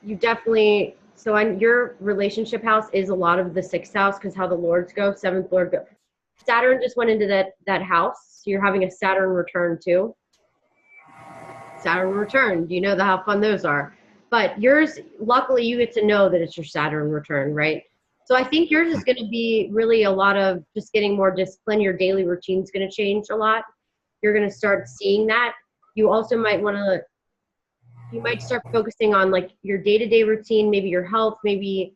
you definitely, so on your relationship house is a lot of the 6th house, because how the lords go, 7th lord go. Saturn just went into that house, so you're having a Saturn return too. Saturn return, do you know how fun those are? But yours, luckily you get to know that it's your Saturn return, right? So I think yours is going to be really a lot of just getting more discipline. Your daily routine is going to change a lot. You're going to start seeing that. You also might want to, you might start focusing on like your day-to-day routine, maybe your health, maybe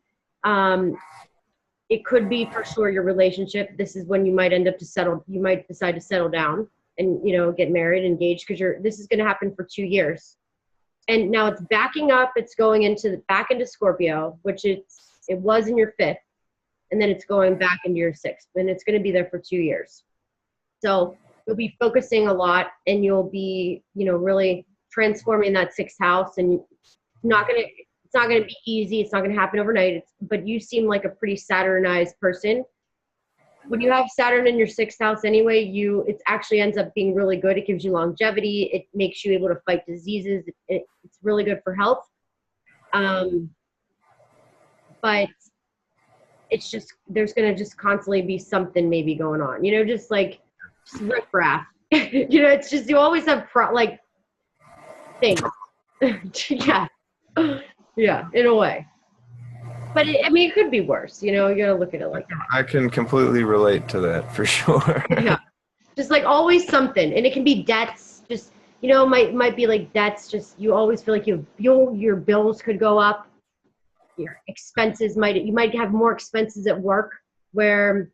it could be for sure your relationship. This is when you might end up you might decide to settle down and, get married, engaged, because this is going to happen for 2 years. And now it's backing up. It's going back into Scorpio, which it was in your 5th, and then it's going back into your 6th, and it's going to be there for 2 years. So you'll be focusing a lot, and you'll be, really transforming that 6th house. And it's not going to be easy. It's not going to happen overnight. But you seem like a pretty Saturnized person. When you have Saturn in your 6th house anyway, it actually ends up being really good. It gives you longevity. It makes you able to fight diseases. It's really good for health. But it's just, there's going to just constantly be something maybe going on, just riffraff. It's just, you always have things. Yeah. Yeah, in a way. But it could be worse, you gotta look at it like that. I can completely relate to that for sure. Yeah. Just always something. And it can be debts, just, might be like debts, just you always feel like your bills could go up. Your expenses you might have more expenses at work where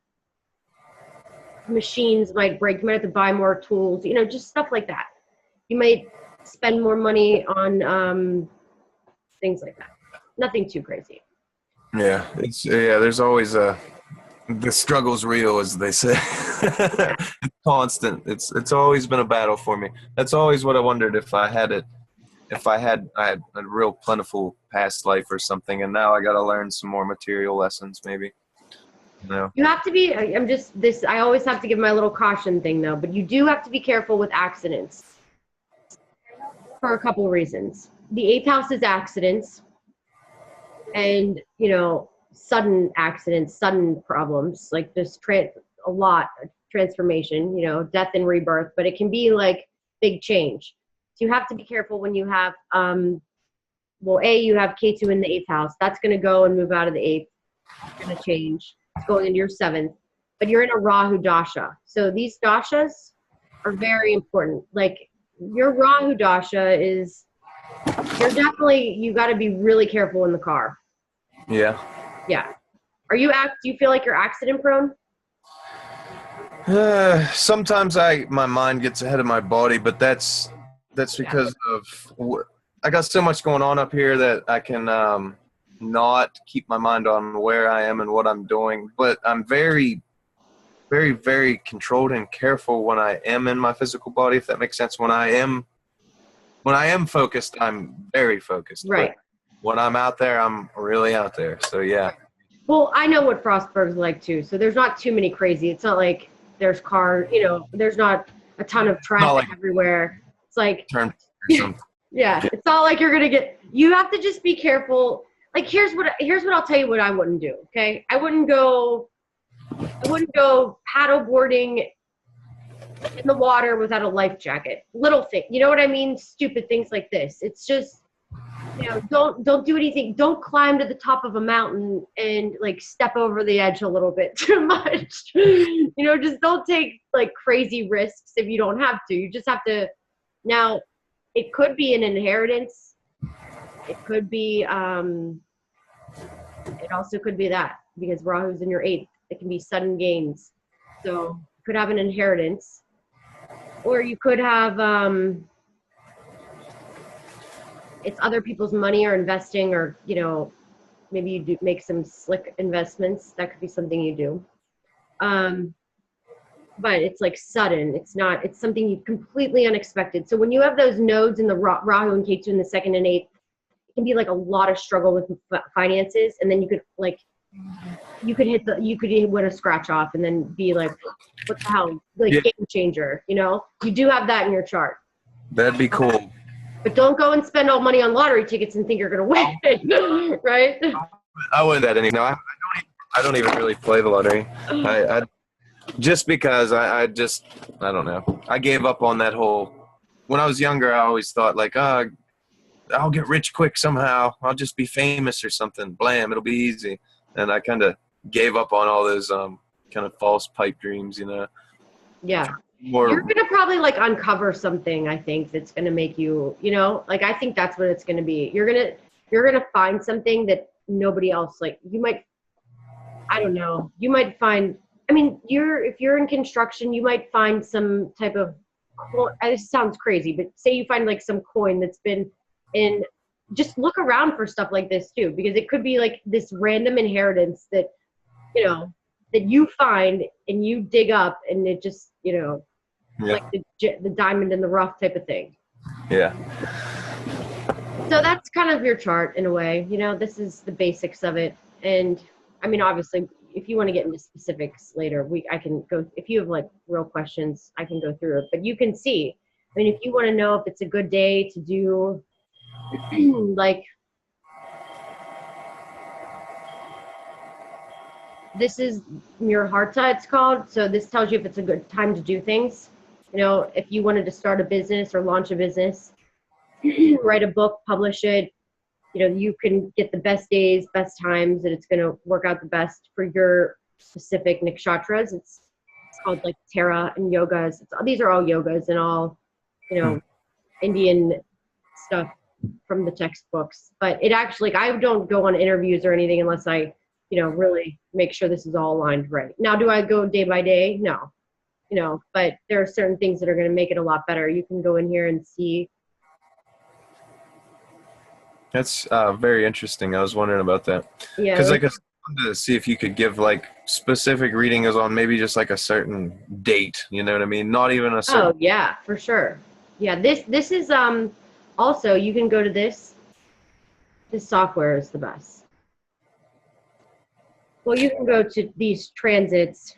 machines might break. You might have to buy more tools, just stuff like that. You might spend more money on things like that. Nothing too crazy. Yeah, there's always the struggle's real, as they say. It's constant. It's always been a battle for me. That's always what I wondered, if I had a real plentiful past life or something, and now I got to learn some more material lessons maybe. No. You have to be, I always have to give my little caution thing though, but you do have to be careful with accidents for a couple of reasons. The 8th house is accidents and, sudden accidents, sudden problems, like just a lot of transformation, death and rebirth, but it can be like big change. So you have to be careful when you have, you have K2 in the 8th house. That's going to go and move out of the 8th. It's going to change. It's going into your 7th. But you're in a Rahu dasha. So these dashas are very important. Like your Rahu dasha is, you got to be really careful in the car. Yeah. Yeah. Do you feel like you're accident prone? Sometimes my mind gets ahead of my body, but that's because of I got so much going on up here that I can not keep my mind on where I am and what I'm doing. But I'm very, very, very controlled and careful when I am in my physical body, if that makes sense. When I am focused, I'm very focused. Right. But when I'm out there, I'm really out there. So yeah. Well, I know what Frostburg's like too. So there's not too many crazy. It's not like there's there's not a ton of traffic everywhere. It's like turn or something. Yeah. It's not like you're gonna you have to just be careful. Like here's what I'll tell you what I wouldn't do. Okay. I wouldn't go paddle boarding in the water without a life jacket. Little thing. You know what I mean? Stupid things like this. It's just, don't do anything. Don't climb to the top of a mountain and step over the edge a little bit too much. Just don't take crazy risks if you don't have to. You just have to. Now, it could be an inheritance. It could be, it also could be that because Rahu's in your 8th. It can be sudden gains. So you could have an inheritance, or you could have, it's other people's money or investing, or, maybe you do make some slick investments. That could be something you do. But it's sudden. It's something you completely unexpected. So when you have those nodes in the Rahu and Ketu in the 2nd and 8th, it can be a lot of struggle with finances. And then you could you could win a scratch off and then be what the hell, game changer, you do have that in your chart. That'd be cool. But don't go and spend all money on lottery tickets and think you're going to win, right? I wouldn't that any. No, I don't even really play the lottery. I just because I don't know. I gave up on that whole. When I was younger, I always thought like, I'll get rich quick somehow. I'll just be famous or something. Blam, it'll be easy. And I kind of gave up on all those kind of false pipe dreams, you know. Yeah. More. You're gonna probably like uncover something, I think, that's gonna make you, you know, like I think that's what it's gonna be. You're gonna find something that nobody else, like you might, I don't know, you might find, I mean, if you're in construction, you might find some type of, this sounds crazy, but say you find like some coin that's been in, just look around for stuff like this too, because it could be like this random inheritance that, you know, that you find and you dig up and it just, you know, like the diamond in the rough type of thing. Yeah. So that's kind of your chart in a way. You know, this is the basics of it. And I mean, obviously, if you want to get into specifics later, I can go. If you have like real questions, I can go through it. But you can see. I mean, if you want to know if it's a good day to do, like, this is Murharta, it's called. So this tells you if it's a good time to do things. You know, if you wanted to start a business or launch a business, write a book, publish it, you know, you can get the best days, best times, and it's going to work out the best for your specific nakshatras. It's called like Tara and yogas. These are all yogas and all, you know, Indian stuff from the textbooks. But it actually, I don't go on interviews or anything unless I, you know, really make sure this is all aligned right. Now, do I go day by day? No. You know, but there are certain things that are going to make it a lot better. You can go in here and see. That's very interesting. I was wondering about that. Yeah. Because like I wanted to see if you could give like specific readings on maybe just like a certain date. You know what I mean? Not even a certain. Oh yeah, for sure. Yeah, this is also you can go to this. This software is the best. Well, you can go to these transits.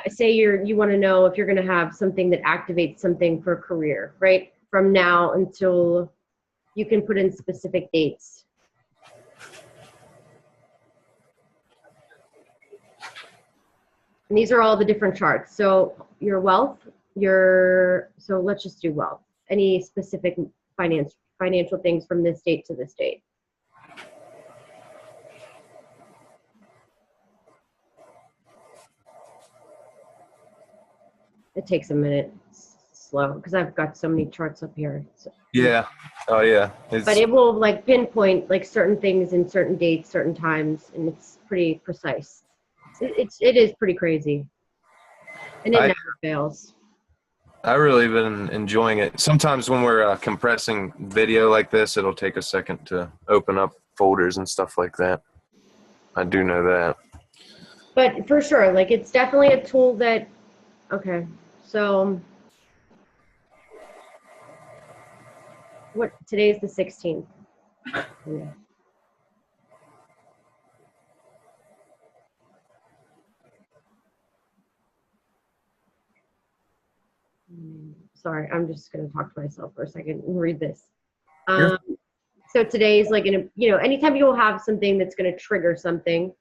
Say you want to know if you're going to have something that activates something for a career, right? From now until you can put in specific dates. And these are all the different charts. So your wealth, so let's just do wealth. Any specific financial things from this date to this date. It takes a minute. It's slow because I've got so many charts up here. So. Yeah. Oh yeah. But it will like pinpoint like certain things in certain dates, certain times, and it's pretty precise. It is pretty crazy, and it never fails. I really been enjoying it. Sometimes when we're compressing video like this, it'll take a second to open up folders and stuff like that. I do know that. But for sure, like it's definitely a tool that. Okay, so today's the 16th. Yeah. Sorry, I'm just going to talk to myself for a second and read this. So today's like, anytime you'll have something that's going to trigger something,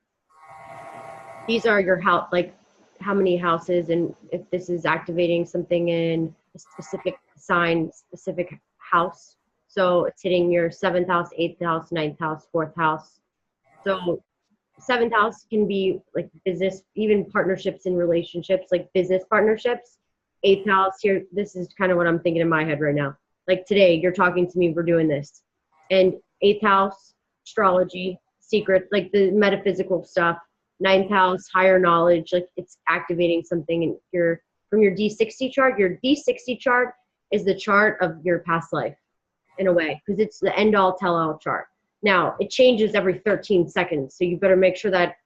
these are your house, like how many houses, and if this is activating something in a specific sign, specific house. So it's hitting your 7th house, 8th house, 9th house, 4th house. So 7th house can be like business, even partnerships and relationships, like business partnerships. 8th house here, this is kind of what I'm thinking in my head right now. Like today, you're talking to me, we're doing this. And 8th house, astrology, secret, like the metaphysical stuff. 9th house, higher knowledge, like it's activating something in from your D60 chart. Your D60 chart is the chart of your past life in a way, because it's the end all tell all chart. Now it changes every 13 seconds. So you better make sure that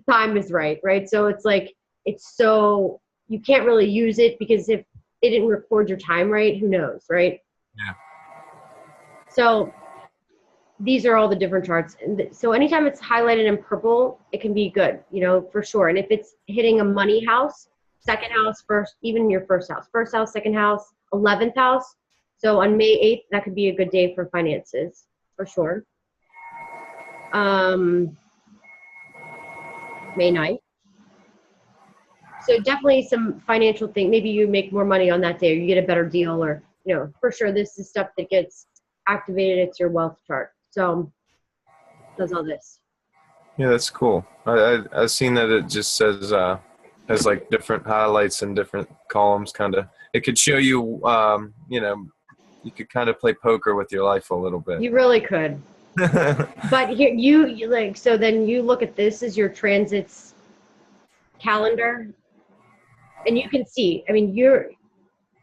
time is right? So it's like, you can't really use it because if it didn't record your time right, who knows, right? Yeah. So these are all the different charts. And so anytime it's highlighted in purple, it can be good, for sure. And if it's hitting a money house, second house, first, even your first house, second house, 11th house. So on May 8th, that could be a good day for finances, for sure. May 9th. So definitely some financial thing. Maybe you make more money on that day, or you get a better deal, or, you know, for sure this is stuff that gets activated. It's your wealth chart. So does all this. Yeah, that's cool. I've seen that it just says has like different highlights and different columns. Kind of, it could show you, you know, you could kind of play poker with your life a little bit. You really could. But here you like, so then you look at this as your transits calendar, and you can see, I mean,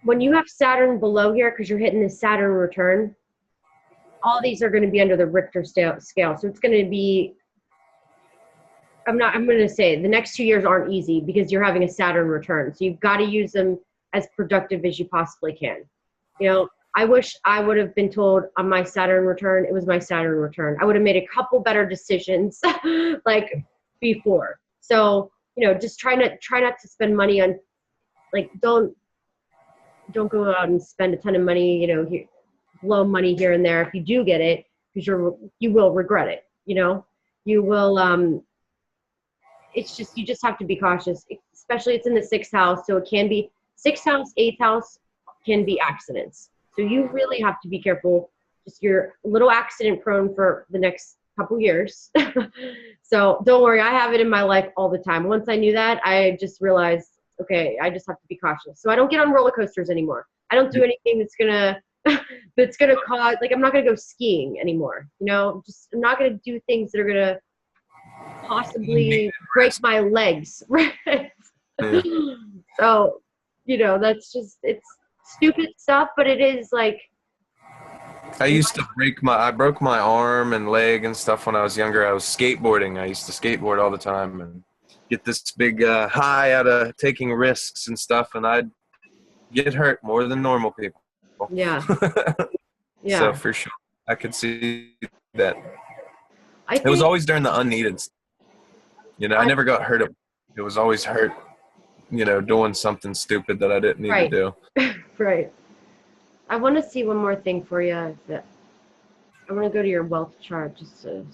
when you have Saturn below here, because you're hitting the Saturn return, all these are going to be under the Richter scale. So it's going to be, I'm going to say the next 2 years aren't easy because you're having a Saturn return. So you've got to use them as productive as you possibly can. You know, I wish I would have been told on my Saturn return, it was my Saturn return. I would have made a couple better decisions like before. So, you know, just try not to spend money on, like, don't go out and spend a ton of money, you know, blow money here and there if you do get it, because you will regret it, you know. You will, it's just, you just have to be cautious, especially it's in the 6th house. So it can be 6th house, 8th house can be accidents. So you really have to be careful. Just you're a little accident prone for the next couple years. So don't worry, I have it in my life all the time. Once I knew that, I just realized, okay, I just have to be cautious. So I don't get on roller coasters anymore. I don't do anything that's gonna cause, like, I'm not gonna go skiing anymore. You know, I'm not gonna do things that are gonna possibly break my legs. Right? Yeah. So, you know, that's just, it's stupid stuff, but it is like, I broke my arm and leg and stuff when I was younger. I was skateboarding. I used to skateboard all the time and get this big high out of taking risks and stuff, and I'd get hurt more than normal people. Yeah. Yeah. So for sure, I could see that. It was always during the unneeded stuff. You know, I never got hurt. It was always hurt, you know, doing something stupid that I didn't need to do. Right. I want to see one more thing for you. I want to go to your wealth chart just to.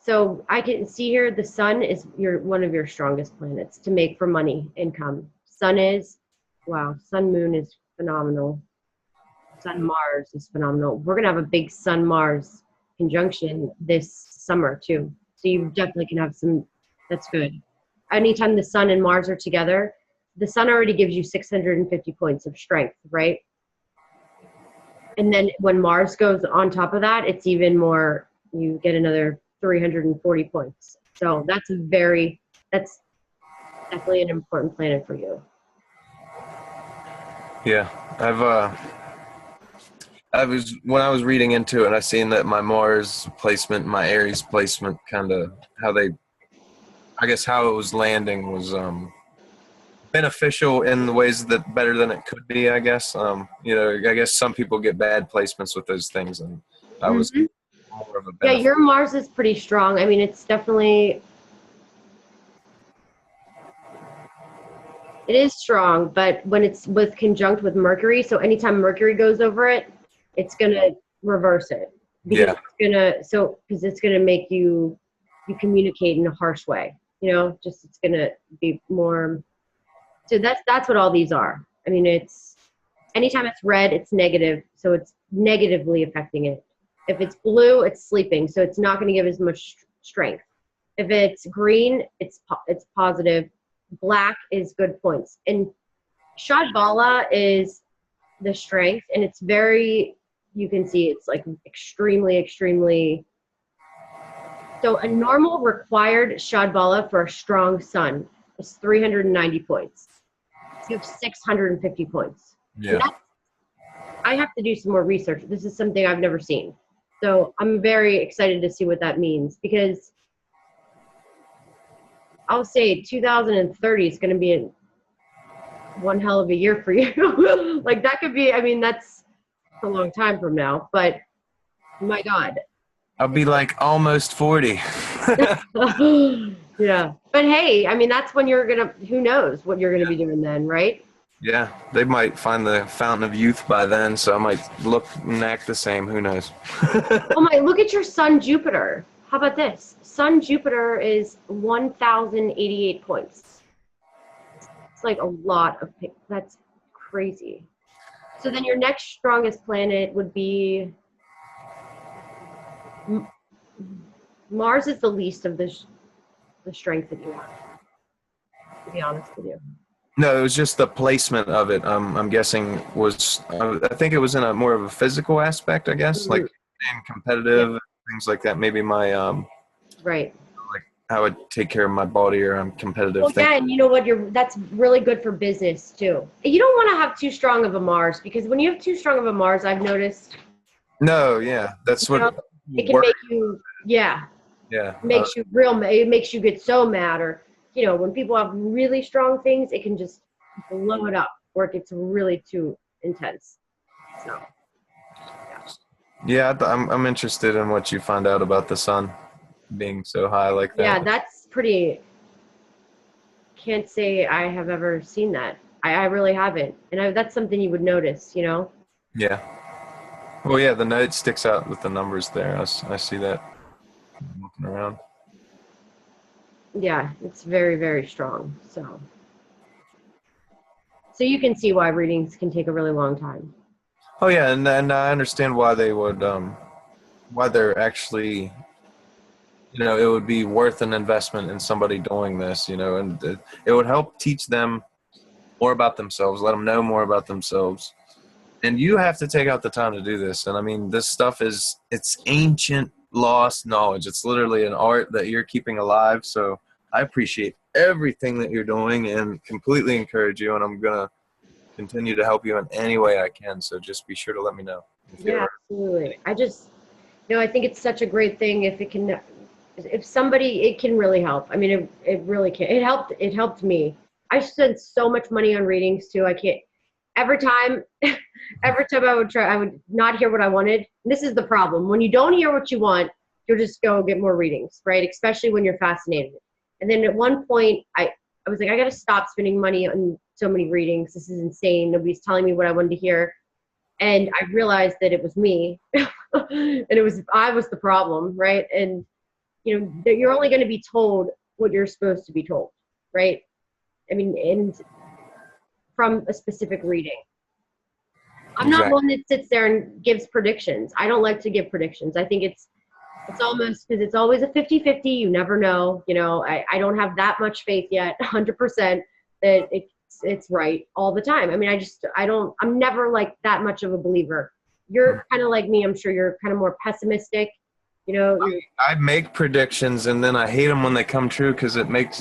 So I can see here the sun is one of your strongest planets to make for money, income. Sun is, wow, sun moon is phenomenal. Sun Mars is phenomenal. We're going to have a big Sun Mars conjunction this summer too. So you definitely can have some, that's good. Anytime the sun and Mars are together, the sun already gives you 650 points of strength, right? And then when Mars goes on top of that, it's even more, you get another 340 points. So that's definitely an important planet for you. Yeah, when I was reading into it, I seen that my Mars placement, my Aries placement, kind of how it was landing was beneficial in the ways that better than it could be, I guess. You know, I guess some people get bad placements with those things, and I was more of a benefit. Yeah, your Mars is pretty strong. I mean, it's definitely, it is strong, but when it's conjunct with Mercury, so anytime Mercury goes over it, it's going to reverse it. Because it's going to make you communicate in a harsh way, you know, just, it's going to be more. So that's what all these are. I mean, it's, anytime it's red, it's negative. So it's negatively affecting it. If it's blue, it's sleeping. So it's not going to give as much strength. If it's green, it's positive. Black is good points. And Shadbala is the strength, and it's very, you can see it's like extremely, extremely. So a normal required Shadbala for a strong sun is 390 points. You have 650 points. Yeah. I have to do some more research. This is something I've never seen. So I'm very excited to see what that means, because I'll say 2030 is going to be one hell of a year for you. Like, that could be, I mean, that's a long time from now, but my God. I'll be like almost 40. Yeah. But hey, I mean, that's when who knows what you're going to be doing then, right? Yeah, they might find the fountain of youth by then, so I might look and act the same. Who knows? Oh my, look at your sun Jupiter. How about this? Sun Jupiter is 1,088 points. It's like a lot of, that's crazy. So then your next strongest planet would be, Mars is the least of the strength that you have, to be honest with you. No, it was just the placement of it. I'm guessing was I think it was in a more of a physical aspect. I guess like being competitive, things like that. Maybe my right. like how I take care of my body or I'm competitive. Well, yeah, and you know what? That's really good for business too. You don't want to have too strong of a Mars, because when you have too strong of a Mars, I've noticed. No, yeah, that's what it can make you. Yeah. Yeah. Makes you real. It makes you get so mad, or when people have really strong things, it can just blow it up, or it gets really too intense. So. Yeah, I'm interested in what you find out about the sun being so high like that. Yeah, that's pretty. Can't say I have ever seen that. I really haven't, and that's something you would notice, Yeah. Well, yeah, the night sticks out with the numbers there. I see that looking around. Yeah, it's very, very strong. So you can see why readings can take a really long time. Oh yeah, and I understand why they would why they're actually it would be worth an investment in somebody doing this, and it would help teach them more about themselves, let them know more about themselves. And you have to take out the time to do this. And I mean, this stuff it's ancient lost knowledge. It's literally an art that you're keeping alive. So I appreciate everything that you're doing and completely encourage you. And I'm going to continue to help you in any way I can. So just be sure to let me know. Yeah, absolutely. I think it's such a great thing if somebody, it can really help. I mean, it really can. It helped me. I spent so much money on readings too. I can't, every time I would try, I would not hear what I wanted. This is the problem. When you don't hear what you want, you'll just go get more readings, right? Especially when you're fascinated. And then at one point, I was like, I got to stop spending money on so many readings. This is insane. Nobody's telling me what I wanted to hear. And I realized that it was me, and I was the problem, right? And that you're only going to be told what you're supposed to be told, right? I mean, and from a specific reading. I'm not one that sits there and gives predictions. I don't like to give predictions. I think it's almost, because it's always a 50-50. You never know. I don't have that much faith yet, 100%, that it's right all the time. I mean, I'm never like that much of a believer. You're kind of like me. I'm sure you're kind of more pessimistic. I make predictions and then I hate them when they come true, because it means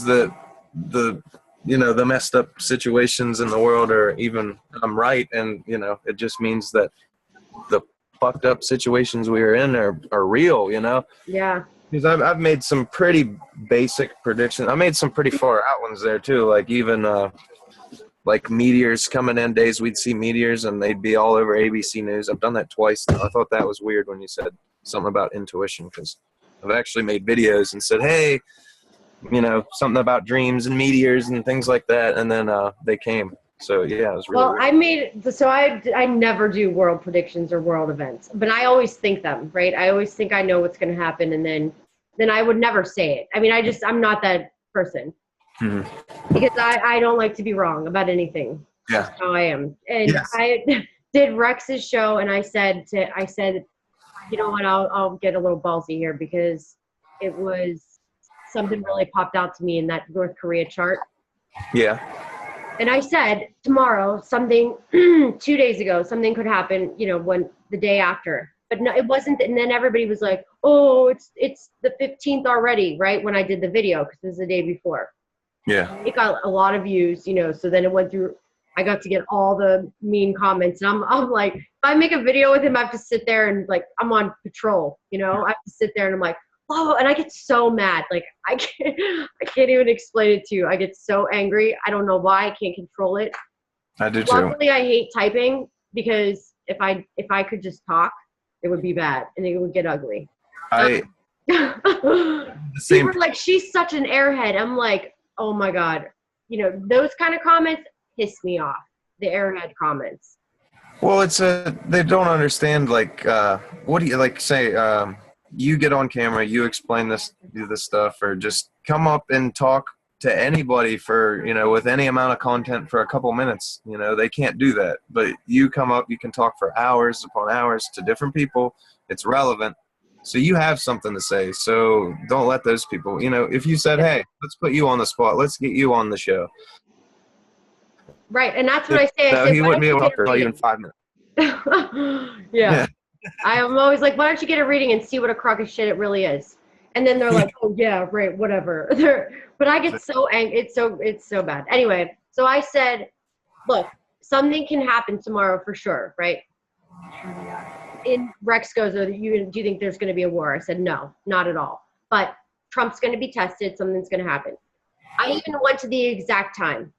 that the messed up situations in the world are even I'm right, and it just means that the fucked up situations we are in are real. Yeah. Because I've made some pretty basic predictions. I made some pretty far out ones there too. Like even like meteors coming in, days we'd see meteors and they'd be all over ABC News. I've done that twice now. I thought that was weird when you said something about intuition, because I've actually made videos and said, hey, something about dreams and meteors and things like that, and then they came. So yeah, it was really weird. I never do world predictions or world events, but I always think them, right? I always think I know what's going to happen, and then I would never say it. I mean, I'm not that person. Mm-hmm. Because I don't like to be wrong about anything. Yeah. That's how I am. And yes. I did Rex's show, and I said, you know what, I'll get a little ballsy here, because it was something really popped out to me in that North Korea chart. Yeah. And I said, tomorrow, 2 days ago, something could happen, when the day after. But no, it wasn't. And then everybody was like, oh, it's the 15th already, right? When I did the video, because it was the day before. Yeah. It got a lot of views, so then it went through. I got to get all the mean comments. And I'm like, if I make a video with him, I have to sit there and like, I'm on patrol, I have to sit there and I'm like, oh, and I get so mad. Like I can't even explain it to you. I get so angry. I don't know why. I can't control it. I do too. Luckily, I hate typing, because if I could just talk, it would be bad and it would get ugly. The People same. were like, she's such an airhead. I'm like, oh my God. You know, those kind of comments piss me off. The airhead comments. Well, they don't understand, like, what do you, like, say, you get on camera, you explain do this stuff, or just come up and talk to anybody for, with any amount of content for a couple minutes. They can't do that. But you come up, you can talk for hours upon hours to different people. It's relevant. So you have something to say. So don't let those people, if you said, hey, let's put you on the spot, let's get you on the show. Right, and that's what I say. No, he why wouldn't be don't able you to get a talk for reading? even 5 minutes. Yeah. I'm always like, why don't you get a reading and see what a crock of shit it really is? And then they're like, oh yeah, right, whatever. But I get so angry. It's so bad. Anyway, so I said, look, something can happen tomorrow for sure, right? And Rex goes, do you think there's going to be a war? I said, no, not at all. But Trump's going to be tested. Something's going to happen. I even went to the exact time.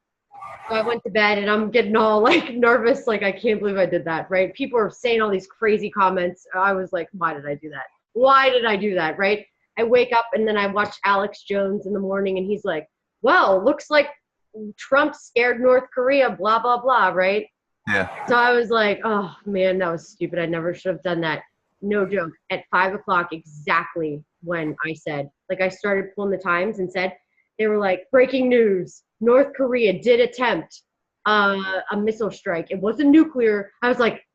So I went to bed and I'm getting all like nervous, like I can't believe I did that, right? People are saying all these crazy comments. I was like, why did I do that? Why did I do that, right? I wake up and then I watch Alex Jones in the morning and he's like, well, looks like Trump scared North Korea, blah, blah, blah, right? Yeah. So I was like, oh man, that was stupid. I never should have done that. No joke. At 5 o'clock, exactly when I said, like I started pulling the times and said, they were like, breaking news. North Korea did attempt a missile strike. It wasn't nuclear. I was like,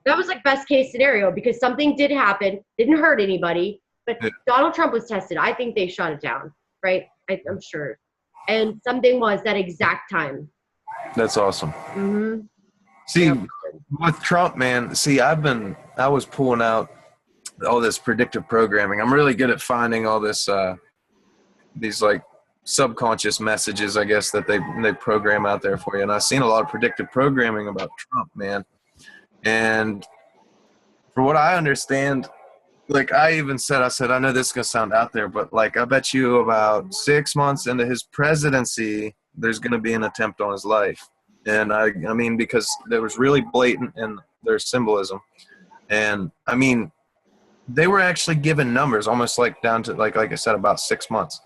that was like best case scenario because something did happen, didn't hurt anybody, but Donald Trump was tested. I think they shot it down, right? I'm sure. And something was that exact time. That's awesome. Mm-hmm. See, with Trump, man, I was pulling out all this predictive programming. I'm really good at finding all this, these like subconscious messages, I guess, that they program out there for you. And I've seen a lot of predictive programming about Trump, man. And for what I understand, like I even said, I know this is going to sound out there, but like I bet you about 6 months into his presidency, there's going to be an attempt on his life. And I mean, because there was really blatant in their symbolism. And I mean, they were actually given numbers almost like down to, like I said, about 6 months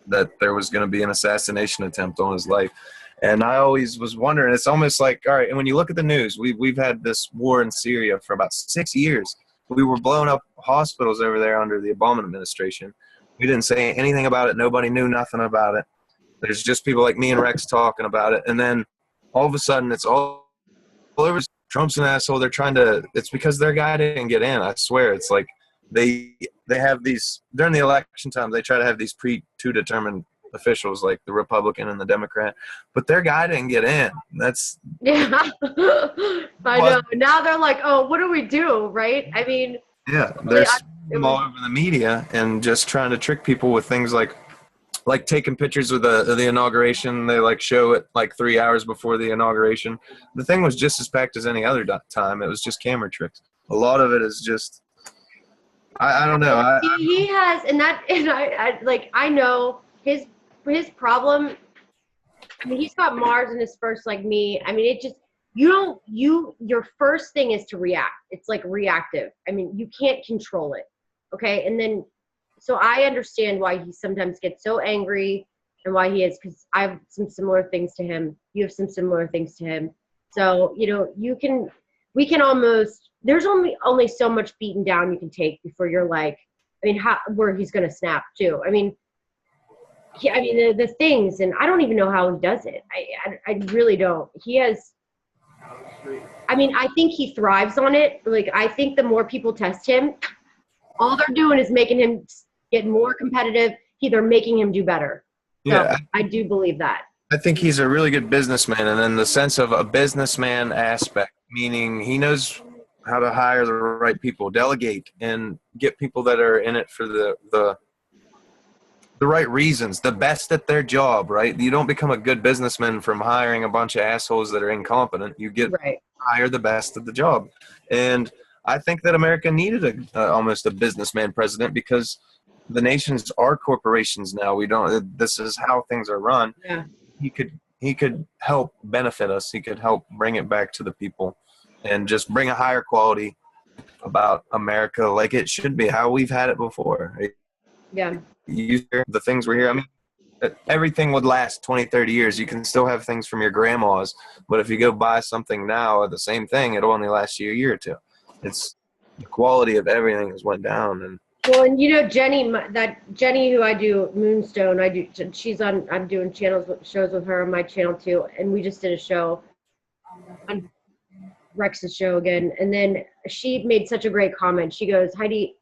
that there was going to be an assassination attempt on his life. And I always was wondering, it's almost like, all right, and when you look at the news, we've had this war in Syria for about 6 years. We were blowing up hospitals over there under the Obama administration. We didn't say anything about it. Nobody knew nothing about it. There's just people like me and Rex talking about it. And then all of a sudden it's all over. Trump's an asshole. They're trying to, it's because their guy didn't get in. I swear. It's like they have these, during the election time, they try to have these predetermined officials like the Republican and the Democrat, but their guy didn't get in. That's I know. Now they're like, oh, what do we do? Right? I mean, yeah, they're all over the media and just trying to trick people with things like taking pictures of the inauguration. They like show it like 3 hours before the inauguration. The thing was just as packed as any other time. It was just camera tricks. A lot of it is just, I don't know. He has, and I know his problem. I mean, he's got Mars in his first, like me. I mean, it just, your first thing is to react. It's like reactive. I mean, you can't control it. Okay. And then, so I understand why he sometimes gets so angry and why he is, because I have some similar things to him. You have some similar things to him. So, we can almost, there's only so much beaten down you can take before you're like, I mean, where he's going to snap too. I mean, the things, and I don't even know how he does it. I really don't. He has, I mean, I think he thrives on it. Like, I think the more people test him, all they're doing is making him get more competitive. They're making him do better. Yeah, so I do believe that. I think he's a really good businessman, and in the sense of a businessman aspect, meaning he knows how to hire the right people, delegate, and get people that are in it for the right reasons, the best at their job, right? You don't become a good businessman from hiring a bunch of assholes that are incompetent. You get hire the best at the job. And I think that America needed almost a businessman president, because the nations are corporations now. This is how things are run. Yeah. He could help benefit us. He could help bring it back to the people and just bring a higher quality about America like it should be, how we've had it before. Yeah. You hear the things we're here. I mean, everything would last 20, 30 years. You can still have things from your grandma's, but if you go buy something now, the same thing, it'll only last you a year or two. It's the quality of everything has went down. And Well, and you know, Jenny, that Jenny who I do Moonstone, she's on, I'm doing shows with her on my channel too. And we just did a show on Rex's show again. And then she made such a great comment. She goes, Heidi,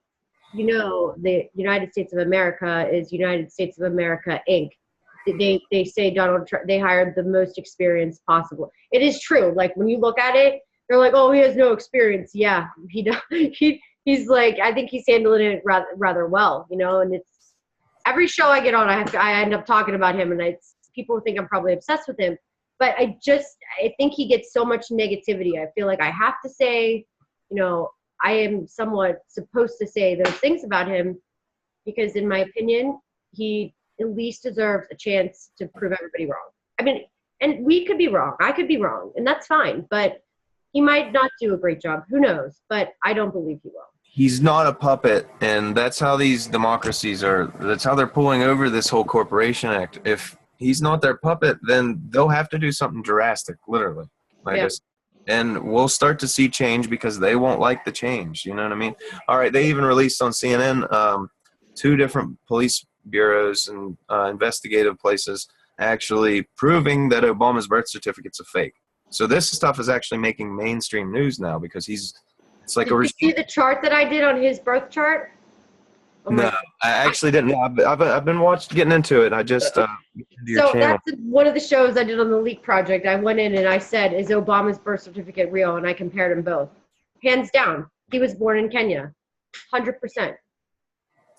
you know, the United States of America is United States of America, Inc. They say Donald Trump, they hired the most experience possible. It is true. Like when you look at it, they're like, oh, he has no experience. Yeah, he does. He's like, I think he's handling it rather well, you know. And it's every show I get on, I end up talking about him, and people think I'm probably obsessed with him, but I think he gets so much negativity. I feel like I have to say, you know, I am somewhat supposed to say those things about him because, in my opinion, he at least deserves a chance to prove everybody wrong. I mean, and we could be wrong. I could be wrong, and that's fine. But he might not do a great job. Who knows? But I don't believe he will. he's not a puppet, and that's how these democracies are. That's how they're pulling over this whole Corporation Act. If he's not their puppet, then they'll have to do something drastic, literally. And we'll start to see change because they won't like the change. You know what I mean? All right, they even released on CNN 2 different police bureaus and investigative places actually proving that Obama's birth certificate's a fake. So this stuff is actually making mainstream news now because it's like Did you see the chart that I did on his birth chart? Oh no, I actually didn't. I've been getting into it. I just so that's one of the shows I did on the Leak Project. I went in and I said, "Is Obama's birth certificate real?" And I compared them both. Hands down, he was born in Kenya, 100%.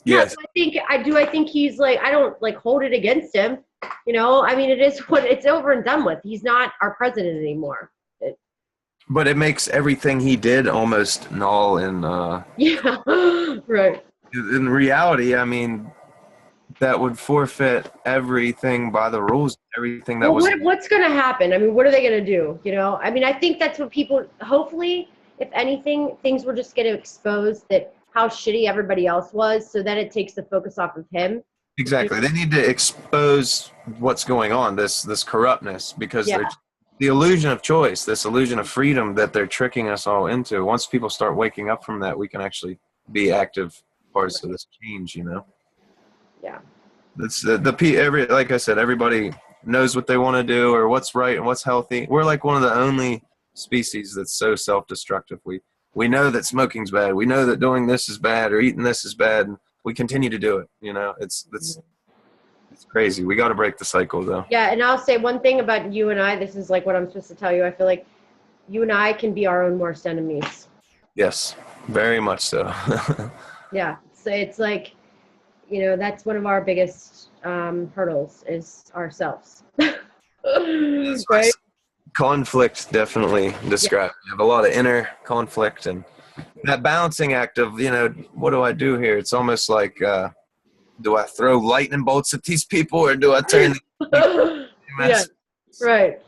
Yes. Yeah, I think he's like, I don't like hold it against him. You know, I mean, it's over and done with. He's not our president anymore. But it makes everything he did almost null. And yeah, right. In reality, I mean, that would forfeit everything by the rules. Everything that what's going to happen? I mean, what are they going to do? You know, I mean, I think that's what people. Hopefully, if anything, things will just get expose that how shitty everybody else was, so that it takes the focus off of him. Exactly. They need to expose what's going on, this corruptness, because the illusion of choice, this illusion of freedom that they're tricking us all into. Once people start waking up from that, we can actually be active parts of this change, you know? Yeah. It's like I said, everybody knows what they want to do or what's right and what's healthy. We're like one of the only species that's so self-destructive. We know that smoking's bad. We know that doing this is bad or eating this is bad, and we continue to do it. You know, it's crazy. We got to break the cycle, though. Yeah, and I'll say one thing about you and I. This is like what I'm supposed to tell you. I feel like you and I can be our own worst enemies. Yes, very much so. Yeah, so it's like, you know, that's one of our biggest hurdles is ourselves. Right? Conflict definitely described. You have a lot of inner conflict and that balancing act of, you know, what do I do here? It's almost like, do I throw lightning bolts at these people or do I turn yeah, right.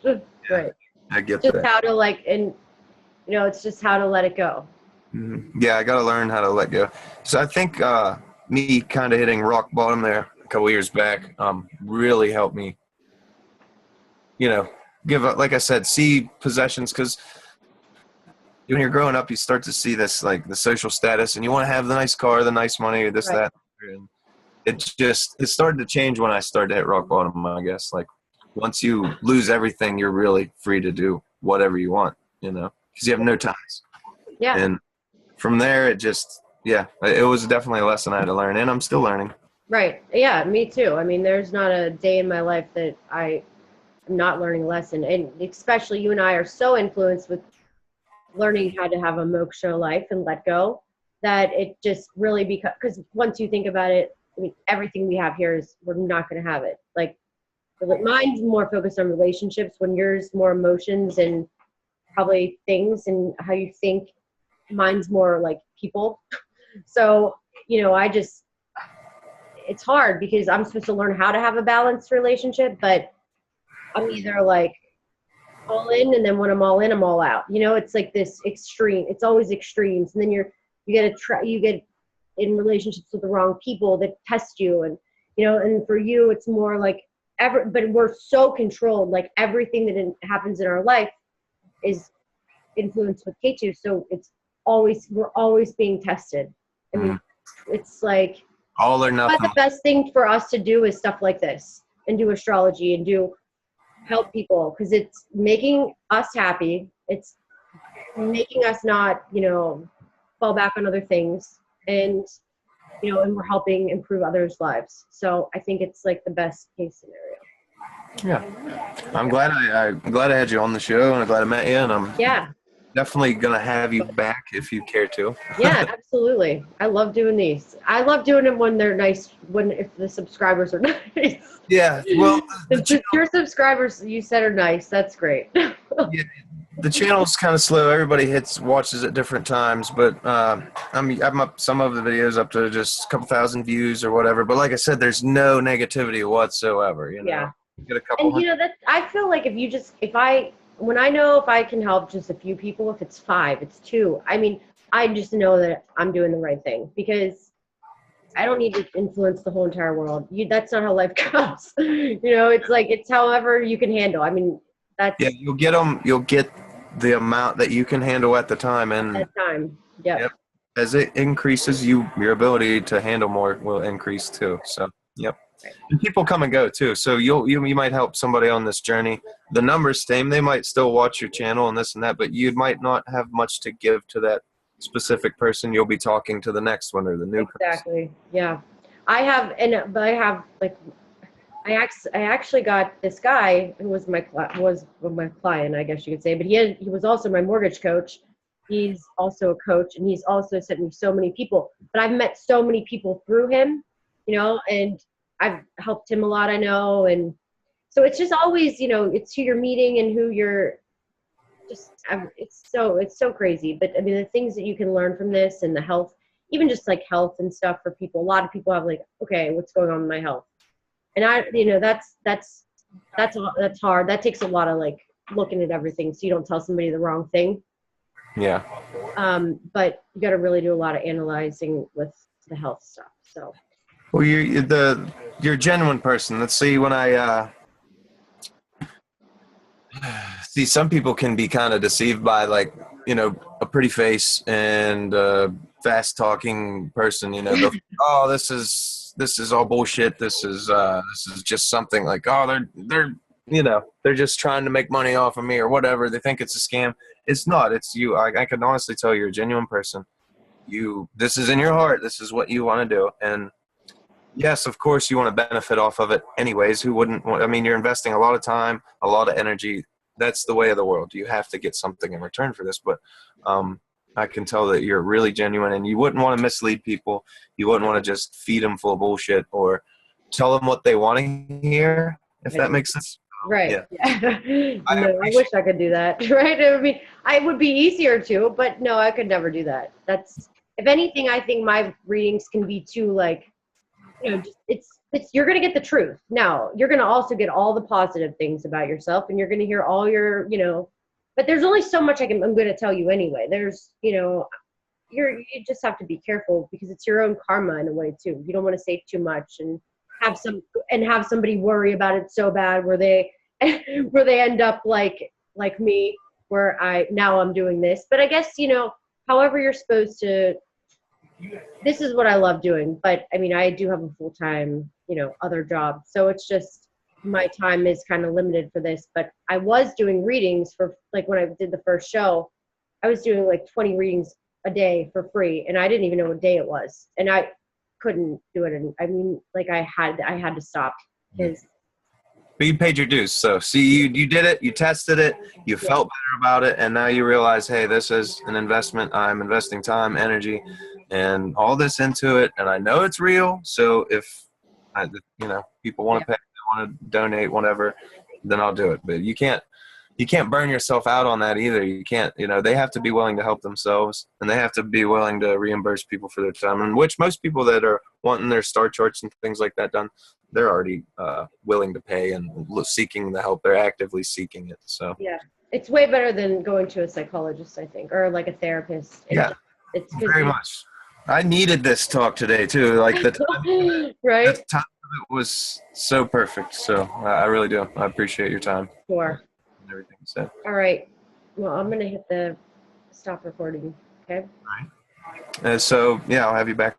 Right. I get just that. How to and you know, it's just how to let it go. Mm-hmm. Yeah, I got to learn how to let go. So I think me kind of hitting rock bottom there a couple years back really helped me, you know, give up, like I said, see possessions, because when you're growing up, you start to see this, like the social status, and you want to have the nice car, the nice money, this, that. And it started to change when I started to hit rock bottom, I guess. Like once you lose everything, you're really free to do whatever you want, you know, because you have no ties. Yeah. And from there, it was definitely a lesson I had to learn, and I'm still learning. Right. Yeah, me too. I mean, there's not a day in my life that I'm not learning a lesson. And especially you and I are so influenced with learning how to have a moksha life and let go that it just really because once you think about it, I mean, everything we have here we're not going to have it. Like mine's more focused on relationships when yours more emotions and probably things and how you think. Mine's more like people. So, you know, it's hard because I'm supposed to learn how to have a balanced relationship, but I'm either like all in, and then when I'm all in, I'm all out. You know, it's like this extreme. It's always extremes, and then you get in relationships with the wrong people that test you, and and for you it's more like but we're so controlled, like everything that happens in our life is influenced with K2, so we're always being tested. I mean, it's like all or nothing. but the best thing for us to do is stuff like this, and do astrology, and help people, because it's making us happy. It's making us not, fall back on other things, and and we're helping improve others' lives. So I think it's like the best case scenario. Yeah, I'm glad I had you on the show, and I'm glad I met you, and I'm definitely gonna have you back if you care to. Yeah, absolutely. I love doing these. I love doing them when they're nice, if the subscribers are nice. Yeah, well, your subscribers, you said, are nice. That's great. Yeah, the channel's kind of slow. Everybody watches at different times, but I'm up some of the videos up to just a couple thousand views or whatever. But like I said, there's no negativity whatsoever. Yeah. You get a couple. And I feel like when I know if I can help just a few people, if it's 5, it's 2. I mean, I just know that I'm doing the right thing, because I don't need to influence the whole entire world. That's not how life goes. It's like, it's however you can handle. I mean, you'll get them. You'll get the amount that you can handle at the time, and at time. Yep. As it increases, your ability to handle more will increase too. So, yep. Right. And people come and go too. So you might help somebody on this journey. The numbers same. They might still watch your channel and this and that, but you might not have much to give to that specific person. You'll be talking to the next one or the new person. Exactly. Yeah. I actually got this guy who was my client, I guess you could say, but he was also my mortgage coach. He's also a coach, and he's also sent me so many people. But I've met so many people through him, and I've helped him a lot, I know. And so it's just always, it's who you're meeting and who you're just, it's so crazy. But I mean, the things that you can learn from this, and the health, even just like health and stuff for people. A lot of people have like, okay, what's going on with my health? And that's hard. That takes a lot of like looking at everything, so you don't tell somebody the wrong thing. Yeah. But you got to really do a lot of analyzing with the health stuff. So. Well, you're a genuine person. Let's see, when I see, some people can be kind of deceived by, like, a pretty face and a fast talking person. They'll, oh, this is all bullshit. This is just something like, oh, they're just trying to make money off of me or whatever. They think it's a scam. It's not. It's you. I can honestly tell you're a genuine person. This is in your heart. This is what you want to do. And yes, of course, you want to benefit off of it anyways. Who wouldn't want? I mean, you're investing a lot of time, a lot of energy. That's the way of the world. You have to get something in return for this. But I can tell that you're really genuine, and you wouldn't want to mislead people. You wouldn't want to just feed them full of bullshit or tell them what they want to hear, if that makes sense. Right. Yeah. No, I wish I could do that. Right. I mean, I would be easier to, but no, I could never do that. If anything, I think my readings can be too, like, you're going to get the truth. Now, you're going to also get all the positive things about yourself, and you're going to hear all your, but there's only so much I'm going to tell you anyway. There's, you just have to be careful, because it's your own karma in a way too. You don't want to say too much and have somebody worry about it so bad where they end up like me, where I'm doing this. But I guess, however you're supposed to, this is what I love doing. But I mean, I do have a full-time, other job. So it's just, my time is kind of limited for this. But I was doing readings for, like, when I did the first show, I was doing like 20 readings a day for free. And I didn't even know what day it was. And I couldn't do it. And I mean, like, I had to stop, because. But you paid your dues. So see, you did it, you tested it, you felt better about it, and now you realize, hey, this is an investment. I'm investing time, energy, and all this into it, and I know it's real. So if people want to pay, they want to donate, whatever, then I'll do it. But you can't burn yourself out on that either. You can't, they have to be willing to help themselves, and they have to be willing to reimburse people for their time, and which most people that are wanting their star charts and things like that done, they're already willing to pay and seeking the help. They're actively seeking it. So yeah, it's way better than going to a psychologist, I think, or like a therapist. Yeah, it's very much. I needed this talk today too. Like the Right? time of it was so perfect. So I really do. I appreciate your time Sure. and everything you said. All right. Well, I'm gonna hit the stop recording. Okay. So yeah, I'll have you back